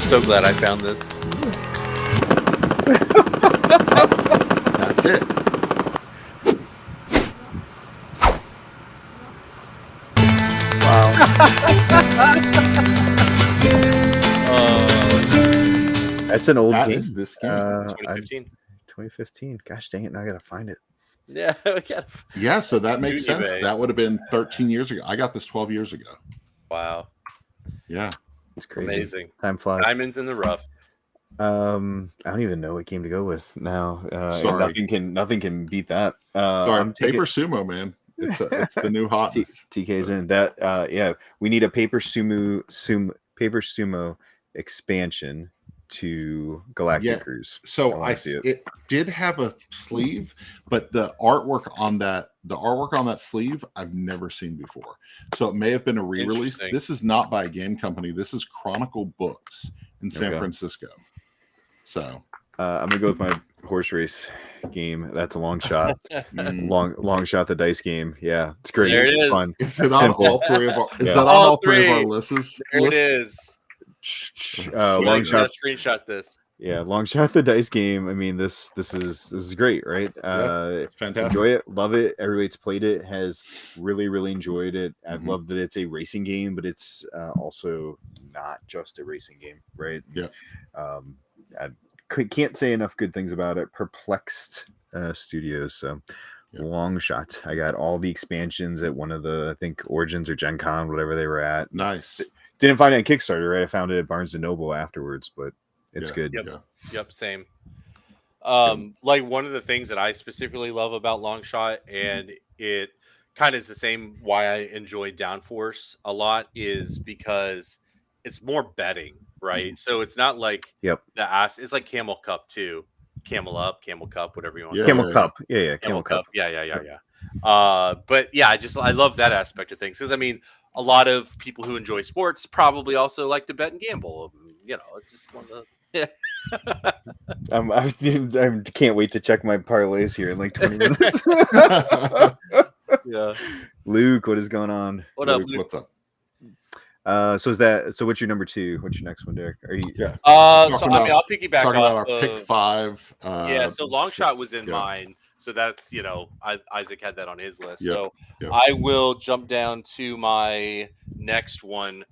C: So glad I found this.
A: That's it.
B: Wow. That's an old game.
A: Is this game?
C: 2015.
B: 2015. Gosh dang it! Now I gotta find it.
C: Yeah,
A: yeah. So that makes sense. That would have been 13 years ago. I got this 12 years ago.
C: Wow.
A: Yeah.
B: It's crazy.
C: Amazing.
B: Time flies.
C: Diamonds in the rough.
B: I don't even know what game to go with now.
A: Sorry.
B: Nothing can beat that.
A: Sorry, Paper Sumo, man. It's the new hotness.
B: TK's in that. Yeah, we need a Paper Sumo expansion to Galactic Cruise.
A: So I see it. It did have a sleeve, but the artwork on that sleeve I've never seen before. So it may have been a re-release. This is not by a game company. This is Chronicle Books in San Francisco. So
B: I'm gonna go with my horse race game. That's a long shot. long shot. The dice game. Yeah, it's great.
C: There
B: it's
C: it is.
B: fun.
A: Is it on all three of our? Is that on all three of our lists?
C: There it is.
B: Long shot.
C: Screenshot this.
B: Yeah, long shot. The dice game. I mean, this is great, right?
A: It's fantastic.
B: Enjoy it, love it. Everybody's played it, has really enjoyed it. I've loved that it's a racing game, but it's also not just a racing game, right?
A: Yeah.
B: I can't say enough good things about it. Perplexed Studios. So long shot. I got all the expansions at one of the, I think, Origins or Gen Con, whatever they were at.
A: Nice.
B: Didn't find it on Kickstarter, right? I found it at Barnes & Noble afterwards, but it's good.
C: Yep, same. Like one of the things that I specifically love about Longshot, and it kind of is the same why I enjoy Downforce a lot, is because it's more betting, right? So it's not like it's like Camel Cup too. Camel Up, Camel Cup, whatever you want.
A: Yeah,
C: to
B: Camel Cup. Yeah,
C: Camel Cup. Yeah. But yeah, I love that aspect of things because I mean, a lot of people who enjoy sports probably also like to bet and gamble. It's just one of the.
B: I can't wait to check my parlays here in like 20 minutes.
C: Yeah.
B: Luke, what is going on?
C: What up,
A: Luke,
C: Luke?
A: what's up?
B: So what's your number 2? What's your next one, Derek? Are you?
A: Yeah.
C: I'll piggyback
A: talking
C: off
A: about our pick 5.
C: So long shot was in
A: yeah.
C: mine. So that's Isaac had that on his list.
A: Yep,
C: So
A: yep.
C: I will jump down to my next one,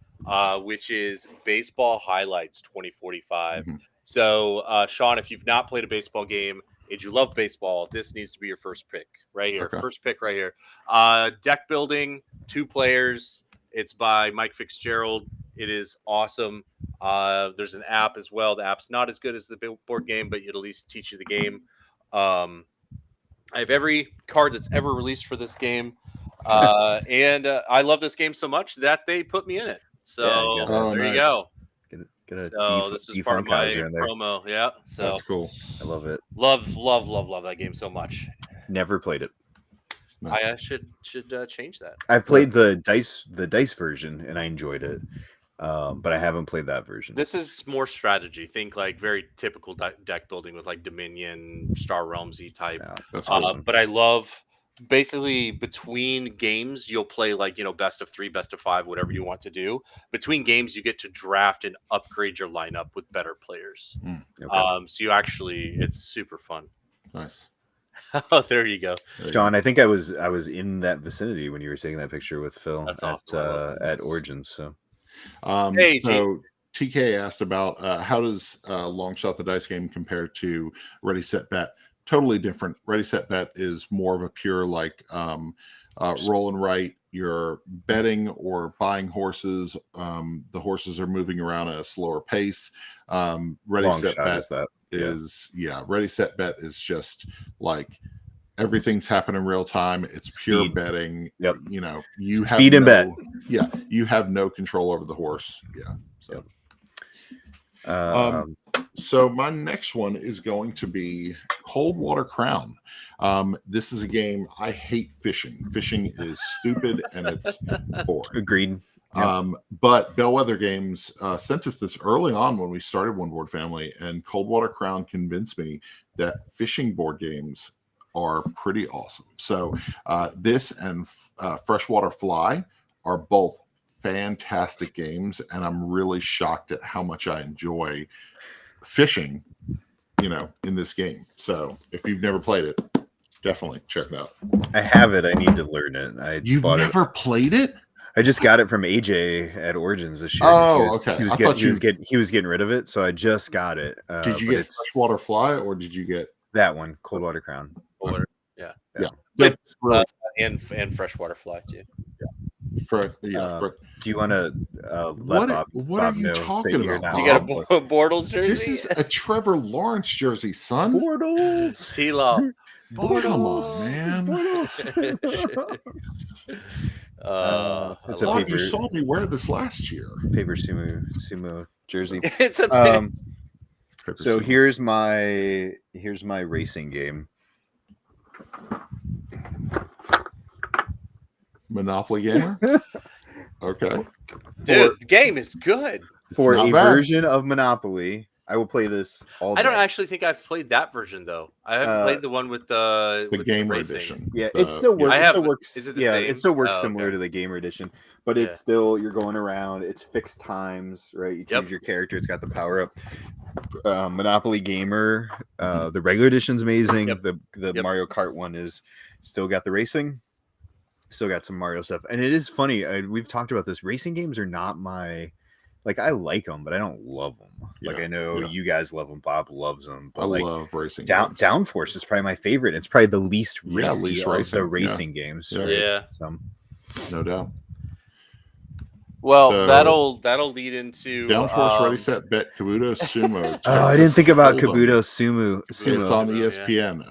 C: which is Baseball Highlights 2045.
A: Mhm.
C: So Sean, if you've not played a baseball game and you love baseball, this needs to be your first pick right here.
A: Okay.
C: First pick right here. Deck building, 2 players. It's by Mike Fitzgerald. It is awesome. There's an app as well. The app's not as good as the board game, but it'll at least teach you the game. I have every card that's ever released for this game, and I love this game so much that they put me in it. So there you go.
B: Get a
C: So this is part of my
B: Funkhouser in there.
C: promo. Yeah, so
A: That's cool.
B: I love it.
C: love that game so much.
B: Never played it.
A: Nice.
C: I should change that.
B: I've played the dice version and I enjoyed it, but I haven't played that version.
C: This is more strategy. Think like very typical deck building with like Dominion, Star Realms-y type.
B: Yeah,
A: That's awesome.
C: But I love basically between games you'll play like best of 3, best of 5, whatever you want to do. Between games you get to draft and upgrade your lineup with better players.
B: Okay.
C: So it's super fun.
A: Nice.
C: Oh, there you go.
B: John, I think I was in that vicinity when you were taking that picture with Phil
C: That's
B: at
C: awesome.
B: at Origins. So
A: Hey, so TK asked about how does Long Shot the Dice game compare to Ready Set Bet? Totally different. Ready Set Bet is more of a pure like roll and write. You're betting or buying horses. The horses are moving around at a slower pace. Ready Set Bet is Ready Set Bet is just like everything's happening in real time. It's pure betting.
B: Yep.
A: You have
B: speed and bet.
A: Yeah, you have no control over the horse. Yeah. So. So my next one is going to be Cold Water Crown. This is a game I hate fishing. Fishing is stupid and it's boring.
B: Agreed. Yep.
A: But Bellwether Games sent us this early on when we started One Board Family, and Cold Water Crown convinced me that fishing board games are pretty awesome. So this and Freshwater Fly are both fantastic games, and I'm really shocked at how much I enjoy fishing, in this game. So if you've never played it, definitely check it out.
B: I have it. I need to learn it.
A: You've never played it?
B: I just got it from AJ at Origins this year.
A: Oh, okay.
B: He was getting rid of it, so I just got it.
A: Did you get Freshwater Fly or did you get
B: that one, Cold Water Crown?
C: Yeah.
A: But,
C: and Freshwater Fly too.
B: Do you want to
A: what
B: Bob
A: are you
B: know
A: talking about?
C: You got a Bortles jersey?
A: This is a Trevor Lawrence jersey, son.
B: Bortles.
C: T-Law.
A: Bortles, man.
B: It's a paper.
A: You saw me wear this last year.
B: Paper sumo jersey.
C: It's a
B: so here's my racing game.
A: Monopoly Gamer. Okay.
C: Dude, the game is good.
B: For a version of Monopoly, I will play this all day.
C: I don't actually think I've played that version though. I haven't played the one with the
A: gamer
C: racing
A: edition.
B: Yeah, it still works. It still works.
C: Is it the same?
B: It still works similar to the gamer edition, but it's still you're going around. It's fixed times, right? You choose your character. It's got the power up. Monopoly Gamer, the regular edition's amazing. The Mario Kart one is still got the racing. Still got some Mario stuff, and it is funny. We've talked about this. Racing games are not my I like them, but I don't love them. I know you guys love them. Bob loves them. But
A: I love racing.
B: Downforce is probably my favorite. It's probably the least racy of the racing games. So,
A: no doubt.
C: Well, that'll lead into
A: Downforce, Ready Set Bet, Kabuto Sumo.
B: I didn't think about Kabuto Sumo.
A: It's on ESPN.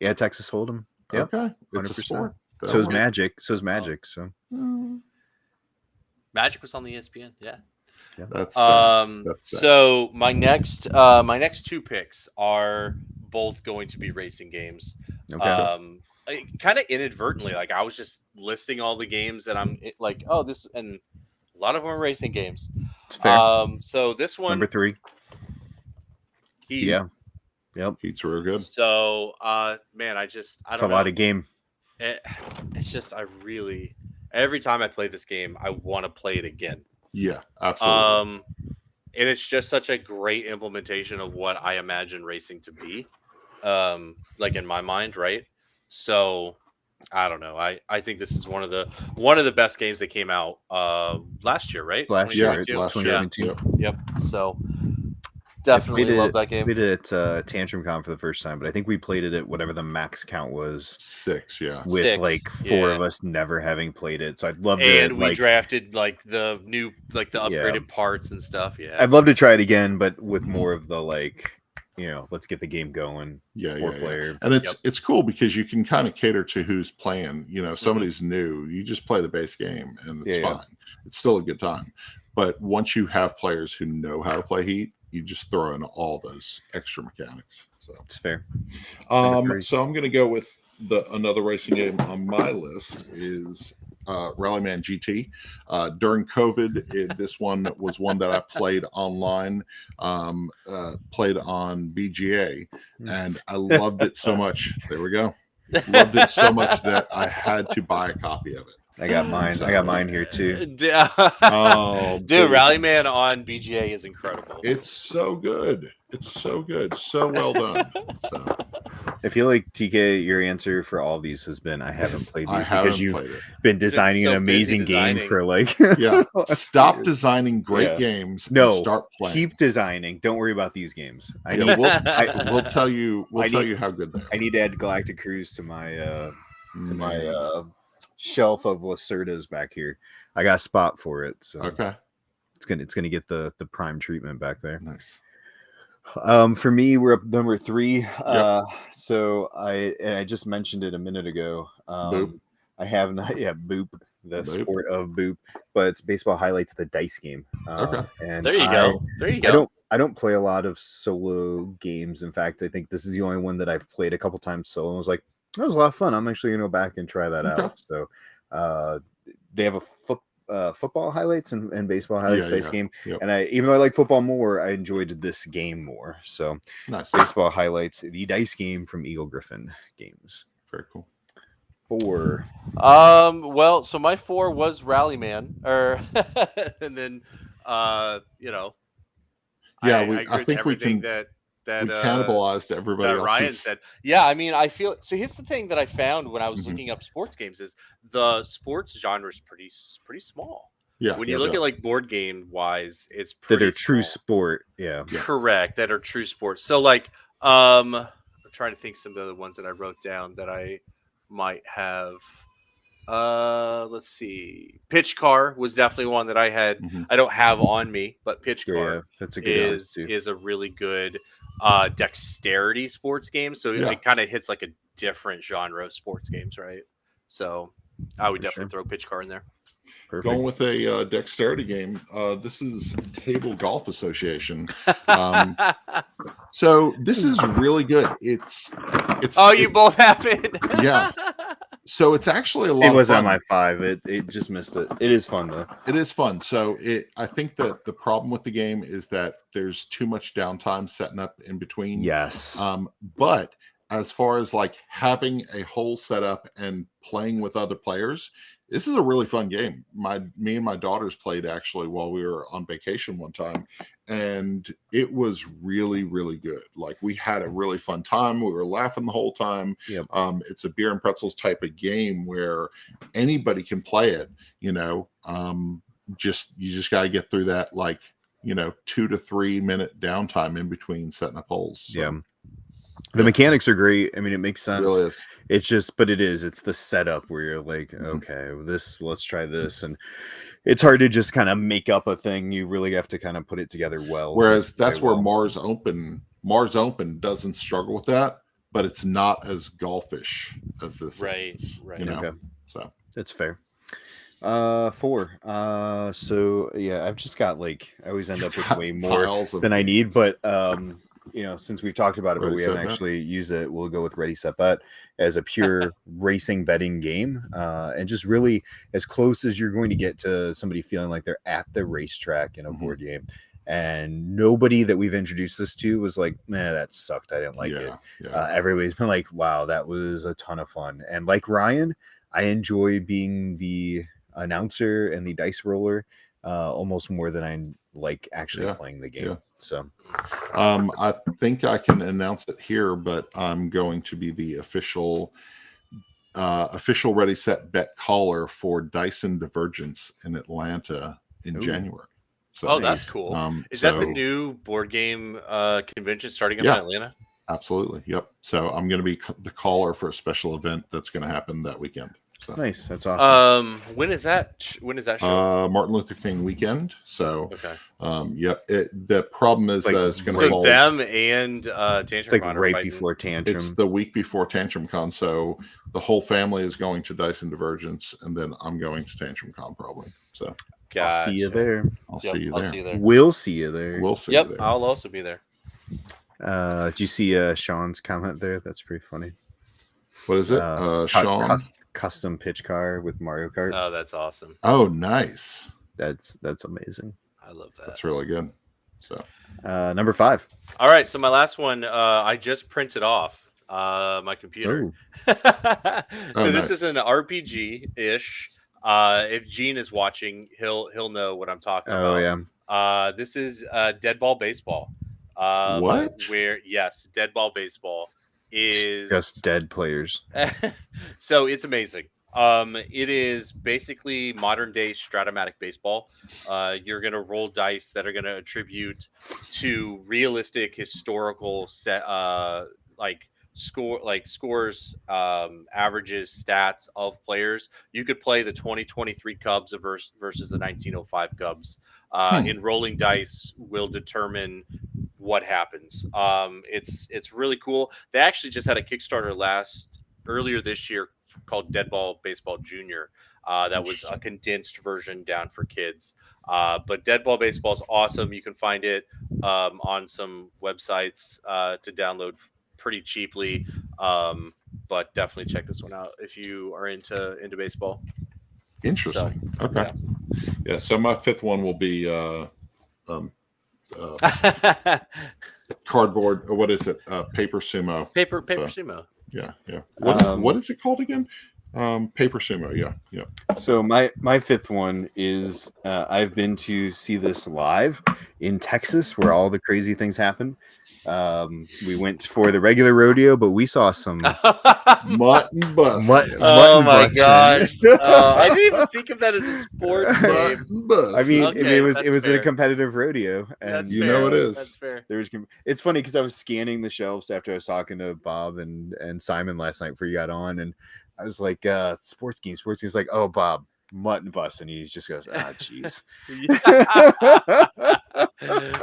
B: Okay. Texas Hold'em. Yep.
A: Okay,
B: 100%. So is Magic. So
C: Magic was on the ESPN. Yeah.
B: Yeah.
A: That's
C: so my next two picks are both going to be racing games.
B: Okay.
C: Kind of inadvertently, like I was just listing all the games that like, oh, this, and a lot of them are racing games.
B: It's fair.
C: So this one,
B: Number 3.
C: Heat.
B: Yeah. Yep.
A: Heat's real good.
C: So, man, I
B: It's
C: don't
B: a
C: know.
B: lot of game.
C: It's just every time I play this game, I want to play it again.
A: Yeah, absolutely.
C: And it's just such a great implementation of what I imagine racing to be, like in my mind, right? So I don't know. I think this is one of the best games that came out last year, right?
B: Last year,
C: 2022.
A: last year.
C: Yeah.
B: 2022.
C: Yep. So definitely love that game.
B: Played it at Tantrum Con for the first time, but I think we played it at whatever the max count was.
A: 6, yeah.
B: With
C: 6,
B: like 4 of us never having played it. So I'd love to.
C: And we drafted like the new, like the upgraded parts and stuff. Yeah.
B: I'd love to try it again, but with more of the like, let's get the game going.
A: Yeah,
B: 4-player.
A: Yeah. And it's cool because you can kind of cater to who's playing. Somebody's new, you just play the base game and it's fine. It's still a good time. But once you have players who know how to play Heat, you just throw in all those extra mechanics. So
B: it's fair.
A: So I'm going to go with another racing game on my list is Rallyman GT. During COVID, this one was one that I played online, played on BGA, and I loved it so much. There we go. Loved it so much that I had to buy a copy of it.
B: I got mine. I got mine here too.
A: Oh,
C: dude, Rallyman on BGA is incredible.
A: It's so good. It's so good. So well done. So
B: I feel like TK, your answer for all these has been I haven't played these because you've been designing an amazing game for like
A: Stop designing great games.
B: No,
A: and start playing.
B: Keep designing. Don't worry about these games.
A: We'll tell you. We'll tell you how good they are.
B: I need to add Galactic Cruise to my shelf of Lacerdas back here. I got a spot for it, so
A: okay.
B: It's gonna get the prime treatment back there.
A: Nice.
B: For me, we're up number 3. So I just mentioned it a minute ago.
A: Boop.
B: I have not Boop, the sport of Boop, but it's Baseball Highlights, the dice game.
A: Okay.
B: And
C: there you go.
B: I don't play a lot of solo games. In fact, I think this is the only one that I've played a couple times solo. And was like, that was a lot of fun. I'm actually gonna go back and try that out. So they have a football highlights and baseball highlights dice game. Yep. And even though I like football more, I enjoyed this game more. So
A: nice.
B: Baseball Highlights, the dice game from Eagle Griffin Games.
A: Very cool.
B: 4.
C: Well, so my 4 was Rallyman, and then I think we can
A: that we cannibalized everybody else.
C: Ryan said, yeah. I mean, I feel so. Here's the thing that I found when I was looking up sports games is the sports genre is pretty small.
A: Yeah.
C: When you look at like board game wise, it's pretty
B: that are
C: small.
B: true sport. Yeah.
C: Correct. That are true sports. So like, I'm trying to think some of the ones that I wrote down that I might have. Let's see. Pitch Car was definitely one that I had. I don't have on me, but Pitch Car
B: that's a good
C: is a really good dexterity sports game. So it kind of hits like a different genre of sports games, right? So I would definitely throw Pitch Car in there.
A: Perfect. Going with a dexterity game. This is Table Golf Association. So this is really good. It's.
B: You
C: both have it.
A: Yeah. So it's actually a lot.
B: It was
A: of
B: on
A: fun.
B: my 5. It just missed it. It is fun though.
A: It is fun. So I think that the problem with the game is that there's too much downtime setting up in between.
B: Yes.
A: But as far as like having a whole setup and playing with other players, this is a really fun game. Me and my daughters played actually while we were on vacation one time, and it was really, really good. Like we had a really fun time. We were laughing the whole time.
B: Yep.
A: It's a beer and pretzels type of game where anybody can play it. You just got to get through that 2 to 3 minute downtime in between setting up holes. So.
B: Yeah. The mechanics are great. I mean, it makes sense.
A: It really is.
B: It's the setup where you're like, okay, let's try this. And it's hard to just kind of make up a thing. You really have to kind of put it together well.
A: Whereas that's where Mars Open doesn't struggle with that, but it's not as golfish as this.
C: Right.
A: Is,
C: right.
A: Okay. So
B: that's fair. 4. So yeah, I've just got like I always end up with way more
A: Piles of
B: than I need,
A: games.
B: but since we've talked about it, but
A: Ready,
B: we
A: Set,
B: haven't
A: Bet?
B: actually used it, we'll go with Ready Set Bet as a pure racing betting game, and just really as close as you're going to get to somebody feeling like they're at the racetrack in a board game. And nobody that we've introduced this to was like, nah, that sucked. I didn't like it.
A: Yeah.
B: Everybody's been like, wow, that was a ton of fun. And like Ryan, I enjoy being the announcer and the dice roller almost more than I like actually playing the game. So
A: I think I can announce it here, but I'm going to be the official Ready Set Bet caller for Dyson Divergence in Atlanta in January. So,
C: that's cool. Is that the new board game convention starting up in Atlanta?
A: Absolutely. Yep. So I'm going to be the caller for a special event that's going to happen that weekend. So.
B: Nice. That's awesome.
C: When is that show?
A: Martin Luther King weekend. So, the problem is that it's going to fall.
C: Them and Tantrum
B: it's like
C: Con
B: right before Tantrum.
A: It's the week before Tantrum Con. So the whole family is going to Dyson Divergence, and then I'm going to Tantrum Con probably. So
B: I'll see you there.
A: I'll see you there.
B: We'll see you there.
A: We'll see you there.
C: I'll also be there.
B: Do you see Sean's comment there? That's pretty funny.
A: What is it? Sean?
B: Custom pitch car with Mario Kart.
C: Oh, that's awesome.
A: Oh, nice.
B: That's amazing.
C: I love that.
A: That's really good. So,
B: number 5.
C: All right. So my last one, I just printed off my computer. This is an RPG-ish. If Gene is watching, he'll know what I'm talking about.
B: Oh
C: yeah. This is Dead Ball Baseball.
A: What?
C: Dead Ball Baseball is
B: just dead players.
C: So it's amazing. It is basically modern day Stratomatic baseball. You're gonna roll dice that are gonna attribute to realistic historical scores, averages, stats of players. You could play the 2023 Cubs versus the 1905 Cubs. And rolling dice will determine what happens. It's really cool. They actually just had a Kickstarter earlier this year called Dead Ball Baseball Junior. That was a condensed version down for kids. But Dead Ball Baseball is awesome. You can find it on some websites to download pretty cheaply. But definitely check this one out if you are into baseball.
A: Interesting. So, okay. Yeah. So my 5th one will be cardboard, or what is it? Paper Sumo.
C: Paper Sumo.
A: Yeah. What is it called again? Paper Sumo. Yeah.
B: So my 5th one is I've been to see this live in Texas, where all the crazy things happen. We went for the regular rodeo, but we saw some
A: mutton bus.
C: Oh my gosh! I didn't even think of that as a sport game.
B: I mean, it was a competitive rodeo, and
A: you know it is.
C: That's fair.
B: It's funny because I was scanning the shelves after I was talking to Bob and Simon last night before you got on, and I was like, sports games. Like, oh, Bob, mutton bus, and he just goes, jeez.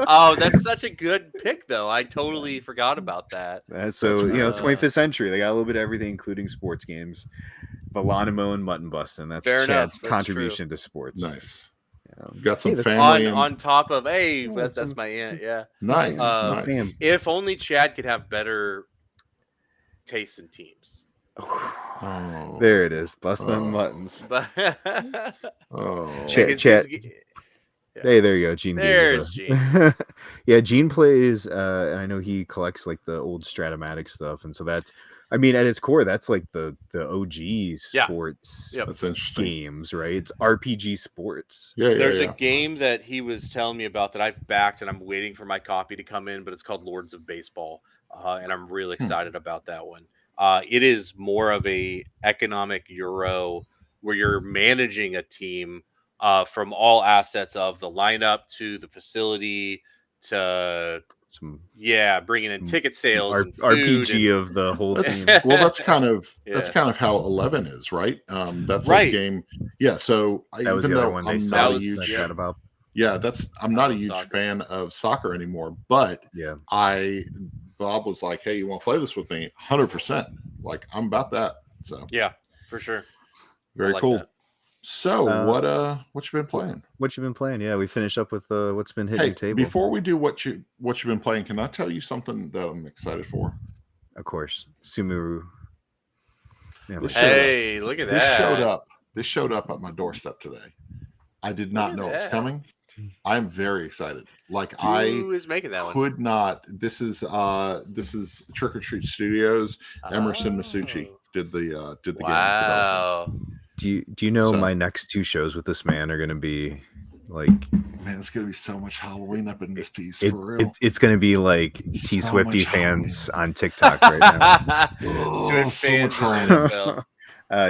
C: Oh, that's such a good pick, though. I totally forgot about that.
B: So 25th century, they got a little bit of everything, including sports games. Velanimo and mutton bus, and that's Chad's contribution to sports.
A: Nice. Got some family
C: on top of that's my aunt. Yeah,
A: nice. Nice.
C: If only Chad could have better taste in teams.
B: Oh, there it is. Bust them muttons.
A: Chad.
B: Hey, there you go, Gene.
C: There's Gene.
B: Yeah, Gene plays, and I know he collects like the old Stratomatic stuff, and so that's, I mean, at its core, that's like the OG sports
A: that's interesting.
B: Games, right? It's RPG sports.
C: There's a game that he was telling me about that I've backed, and I'm waiting for my copy to come in, but it's called Lords of Baseball, and I'm really excited about that one. It is more of a economic Euro where you're managing a team from all assets of the lineup to the facility to bringing in ticket sales and food
B: RPG of the whole team.
A: Well, that's kind of how 11 is, right? That's a game. Yeah. So
B: that was
A: even
B: the
A: though
B: one they
A: I'm
B: saw
A: not a huge
B: about.
A: Yeah, I'm not a huge fan of soccer anymore, but Bob was like, "Hey, you want to play this with me?" 100%. Like, I'm about that. So
C: yeah, for sure.
A: Very cool. So what you been playing?
B: What you been playing? Yeah, we finished up with what's been hitting your table.
A: Before we do what you've been playing, can I tell you something that I'm excited for?
B: Of course, Sumuru.
C: Yeah, hey, look at that!
A: This showed up at my doorstep today. I did not know it was coming. I'm very excited. Like
C: Who is making that
A: could not. This is Trick or Treat Studios. Emerson Masucci did the game.
C: Wow.
B: Do you know my next 2 shows with this man are going to be like?
A: Man, it's going to be so much Halloween up in this piece for real.
B: It's going to be like T Swifty fans on TikTok right now.
C: Swift fans.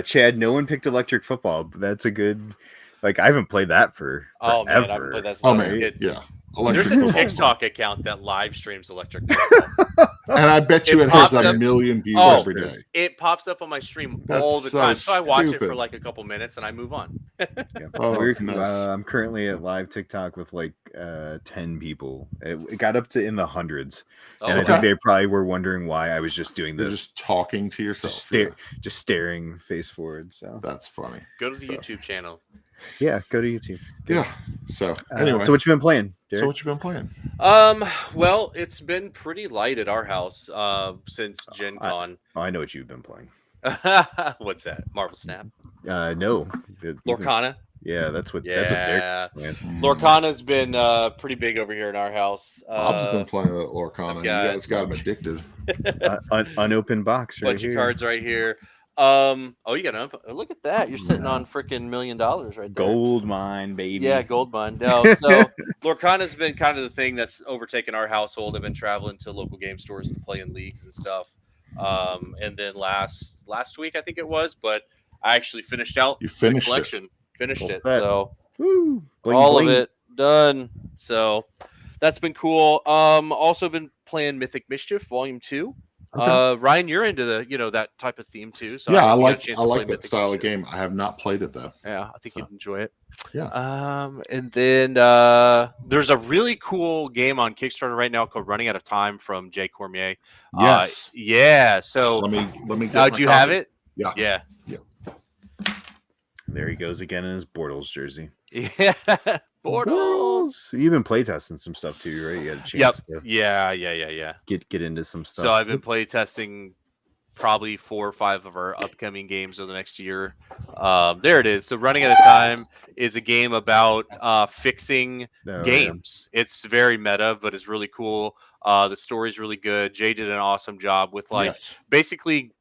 B: Chad, no one picked electric football. But that's a good. Like I haven't played that for forever.
C: Oh man, I haven't played that since
A: yeah.
C: There's a TikTok account that live streams electric football.
A: And I bet you it has a million views every day.
C: It pops up on my stream all the time. So I watch it for like a couple minutes and I move on.
B: I'm currently at live TikTok with like 10 people. It got up to in the hundreds. And I think they probably were wondering why I was just doing this.
A: You're just talking to yourself.
B: Just staring face forward. So
A: that's funny.
C: Go to the YouTube channel.
B: Yeah, go to YouTube.
A: Yeah. So anyway.
B: So what you been playing, Derek?
A: So what you been playing?
C: Well, it's been pretty light at our house since Gen Con.
B: I know what you've been playing.
C: What's that? Marvel Snap?
B: No.
C: Lorcana?
B: Yeah, that's what Derek playing.
C: Lorcana's been pretty big over here in our house.
A: Bob's been playing Lorcana. You guys got him addicted.
B: Unopened box right
C: bunch of cards right here. You got look at that. You're sitting on freaking $1 million right there.
B: Gold mine, baby.
C: Yeah, gold mine. No, so Lorcana's been kind of the thing that's overtaken our household. I've been traveling to local game stores to play in leagues and stuff. And then last week I think it was, but I actually finished out the collection. Finished it. So all of it done. So that's been cool. Also been playing Mythic Mischief Volume 2. Okay. Ryan, you're into that type of theme too. So
A: yeah, I like that style of game. I have not played it though.
C: Yeah, I think you'd enjoy it.
A: Yeah.
C: And then there's a really cool game on Kickstarter right now called Running Out of Time from Jay Cormier.
A: Yes.
C: Yeah. So
A: let me.
C: Do you have it?
A: Yeah.
C: Yeah.
B: There he goes again in his Bortles jersey.
C: Yeah. Bortles.
B: You've been playtesting some stuff too, right? You had a chance to get into some stuff.
C: So I've been playtesting probably 4 or 5 of our upcoming games over the next year. There it is. So Running Out of Time is a game about fixing games. Yeah. It's very meta, but it's really cool. The story's really good. Jay did an awesome job with basically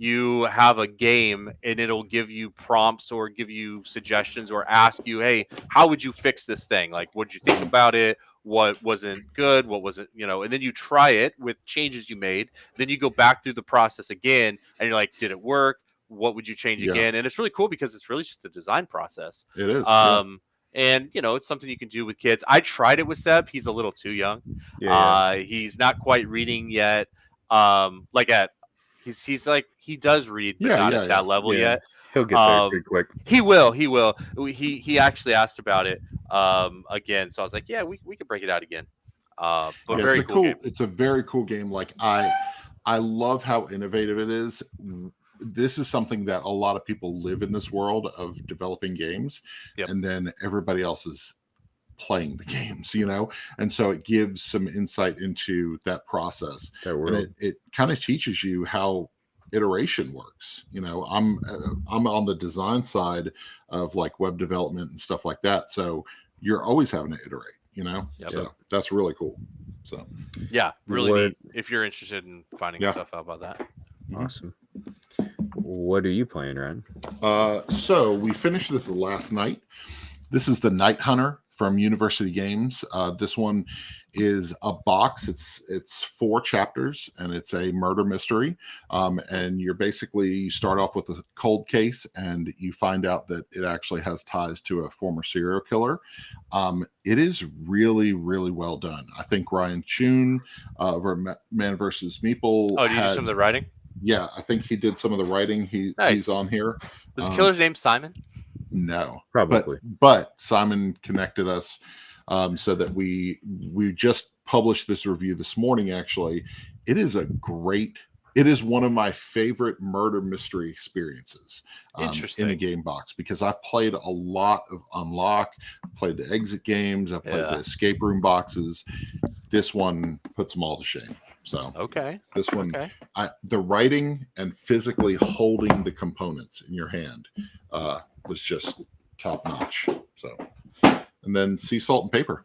C: you have a game and it'll give you prompts or give you suggestions or ask you, hey, how would you fix this thing? Like, what did you think about it? What wasn't good? What wasn't, and then you try it with changes you made. Then you go back through the process again and you're like, did it work? What would you change again? And it's really cool because it's really just a design process.
A: It is.
C: And, it's something you can do with kids. I tried it with Seb. He's a little too young. He's not quite reading yet. He's like, he does read, but not at that level yet.
B: He'll get there pretty quick.
C: He will. He actually asked about it again. So I was like, yeah, we could break it out again. But very cool game.
A: It's a very cool game. Like I love how innovative it is. This is something that a lot of people live in this world of developing games, and then everybody else is playing the games, and so it gives some insight into that process. And it kind of teaches you how iteration works. I'm on the design side of like web development and stuff like that, so you're always having to iterate. So that's really cool. So
C: really neat if you're interested in finding stuff out about that.
B: Awesome. What are you playing, Ryan?
A: So we finished this last night. This is the Night Hunter from University Games. This one is a box. It's 4 chapters and it's a murder mystery. And you start off with a cold case and you find out that it actually has ties to a former serial killer. It is really, really well done. I think Ryan Chun over Man vs. Meeple.
C: Oh, did you do some of the writing?
A: Yeah, I think he did some of the writing. He's on here.
C: Was the killer's name Simon?
A: No,
B: probably.
A: But Simon connected us so that we just published this review this morning. Actually, it is a great it is one of my favorite murder mystery experiences in a game box, because I've played a lot of Unlock, I've played the exit games, I've played the escape room boxes. This one puts them all to shame. So this one, the writing and physically holding the components in your hand was just top notch. So, and then Sea Salt and Paper,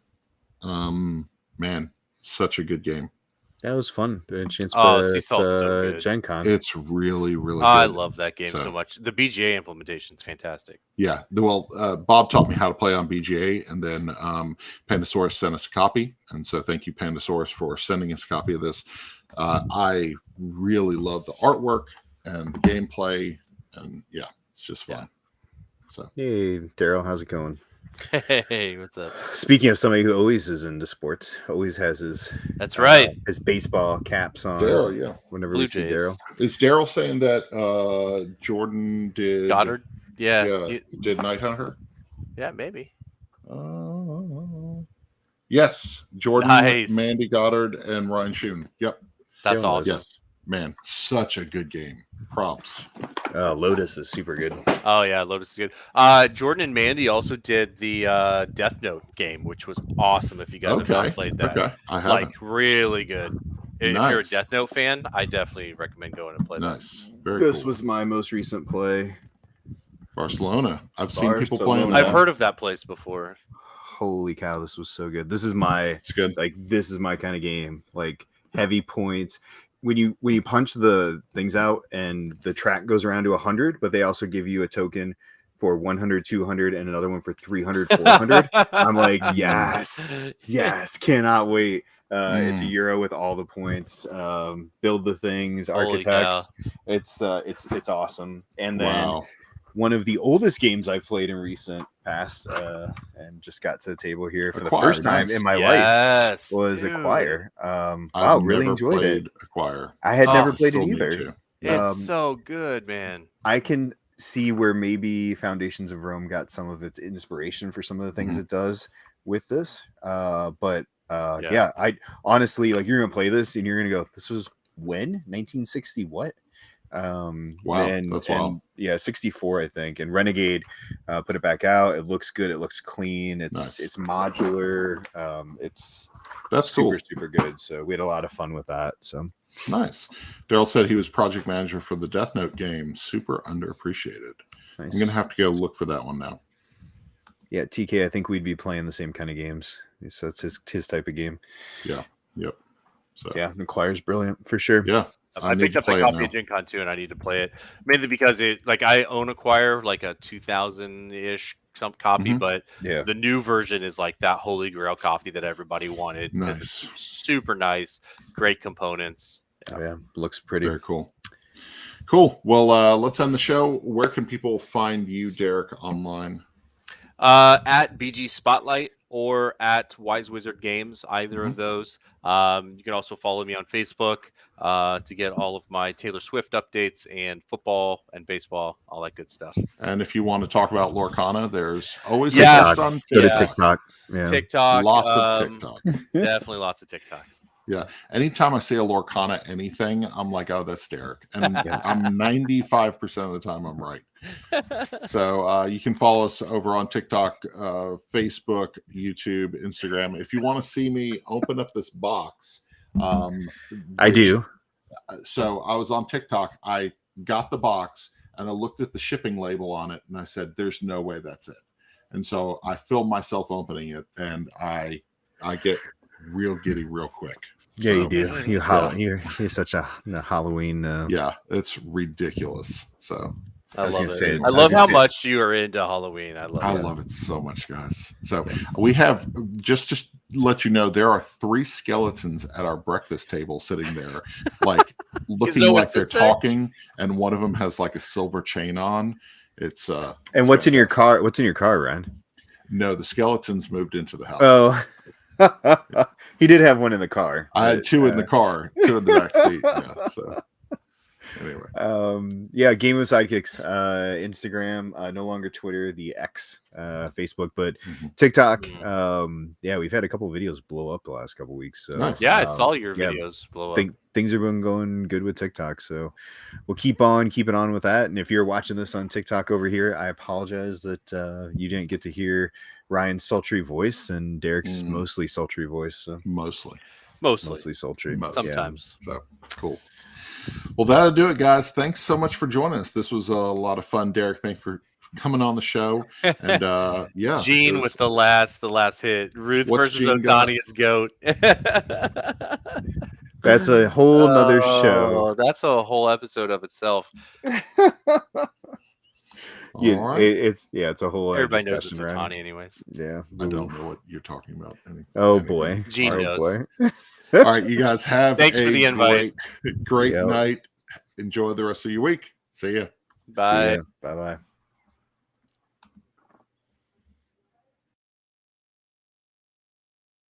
A: man, such a good game.
B: That was fun. The chance
C: Sea Salt's so good.
B: Gen Con.
A: It's really, really good.
C: I love that game so much. The BGA implementation is fantastic.
A: Yeah. Well, Bob taught me how to play on BGA, and then Pandasaurus sent us a copy. And so thank you, Pandasaurus, for sending us a copy of this. I really love the artwork and the gameplay. And yeah, it's just fun. Yeah. So,
B: hey, Daryl, how's it going?
C: Hey, what's up?
B: Speaking of somebody who always is into sports, always has his his baseball caps on.
A: Daryl, yeah.
B: Whenever
C: Blue
B: we see Daryl,
A: is Daryl saying that Jordan did
C: Goddard?
A: Yeah, did Night Hunter?
C: Yeah, maybe.
A: Yes, Jordan,
C: nice.
A: Mandy Goddard, and Ryan Schoon. Yep,
C: that's awesome.
A: Yes, man, such a good game. Props.
B: Lotus is super good.
C: Oh yeah, Lotus is good. Jordan and Mandy also did the Death Note game, which was awesome. If you guys have not played that,
A: I haven't.
C: Like really good. If you're a Death Note fan, I definitely recommend going and play that.
B: This was my most recent play.
A: Barcelona. I've seen people playing that.
C: I've heard of that place before.
B: Holy cow, this was so good. This is my this is my kind of game. Like heavy points. When you punch the things out and the track goes around to 100, but they also give you a token for 100, 200, and another one for 300, 400. I'm like, yes, cannot wait. It's a Euro with all the points. Build the things, architects. It's awesome. And then one of the oldest games I've played in recent past, and just got to the table here for the first time in my life, was Acquire. Wow, really enjoyed it.
A: Acquire.
B: I had never played it either.
C: It's so good, man.
B: I can see where maybe Foundations of Rome got some of its inspiration for some of the things it does with this. But I honestly, like, you're gonna play this and you're gonna go, this was when 1960 what?
A: That's wild.
B: Yeah, 64 I think, and Renegade put it back out. It looks good, it looks clean, it's modular,
A: that's
B: super good. So we had a lot of fun with that. So
A: nice. Daryl said he was project manager for the Death Note game. Super underappreciated. Nice. I'm gonna have to go look for that one now.
B: Yeah, TK, I think we'd be playing the same kind of games, so it's his type of game.
A: So
B: yeah, Acquire's brilliant for sure.
A: Yeah,
C: I picked up a copy of Gen Con 2 and I need to play it, mainly because I own Acquire, like a 2000-ish some copy, but the new version is like that holy grail copy that everybody wanted.
A: Nice.
C: It's super nice, great components.
B: Yeah, looks pretty.
A: Very cool. Well, let's end the show. Where can people find you, Derek, online?
C: At BG Spotlight or at Wise Wizard Games, either of those. You can also follow me on Facebook to get all of my Taylor Swift updates and football and baseball, all that good stuff.
A: And if you want to talk about Lorcana, there's always
B: TikTok. Go to TikTok.
C: Yeah. TikTok.
A: Lots of TikTok.
C: Definitely lots of TikToks.
A: Yeah. Anytime I see a Lorcana anything, I'm like, oh, that's Derek. And I'm 95% of the time I'm right. So you can follow us over on TikTok, Facebook, YouTube, Instagram. If you want to see me open up this box.
B: I do.
A: So I was on TikTok. I got the box and I looked at the shipping label on it and I said, there's no way that's it. And so I filmed myself opening it and I get real giddy real quick.
B: Yeah, so, you do. You're such a Halloween.
A: Yeah, it's ridiculous. So
C: I love it. I love how much you are into Halloween. I love
A: it so much, guys. So we have just to let you know, there are 3 skeletons at our breakfast table sitting there, like looking like they're talking, and one of them has like a silver chain on. It's
B: and what's in your car? What's in your car, Ryan?
A: No, the skeletons moved into the house.
B: Oh. He did have one in the car.
A: I had 2 in the car, 2 in the back seat. Yeah, so Anyway.
B: Yeah, Game of Sidekicks, Instagram, no longer Twitter, the X, Facebook, but TikTok. Yeah, we've had a couple of videos blow up the last couple of weeks. So
A: Nice.
C: Yeah, I saw your videos blow up.
B: Things have been going good with TikTok, so we'll keep on keeping on with that. And if you're watching this on TikTok over here, I apologize that you didn't get to hear Ryan's sultry voice and Derek's mostly sultry voice. So.
A: Mostly
B: sultry.
C: Sometimes.
A: Yeah. So cool. Well, that'll do it, guys. Thanks so much for joining us. This was a lot of fun. Derek, thanks for coming on the show. And yeah,
C: Gene with the last hit. Ruth versus Otani is GOAT.
B: That's a whole nother show.
C: That's a whole episode of itself.
B: It's a whole.
C: Everybody knows it's Otani, anyways.
B: Yeah,
A: I don't know what you're talking about.
B: Boy,
C: Gene knows.
B: Boy.
A: All right, you guys have
C: Thanks for the invite.
A: Great night. Enjoy the rest of your week. See ya.
C: Bye.
B: Bye.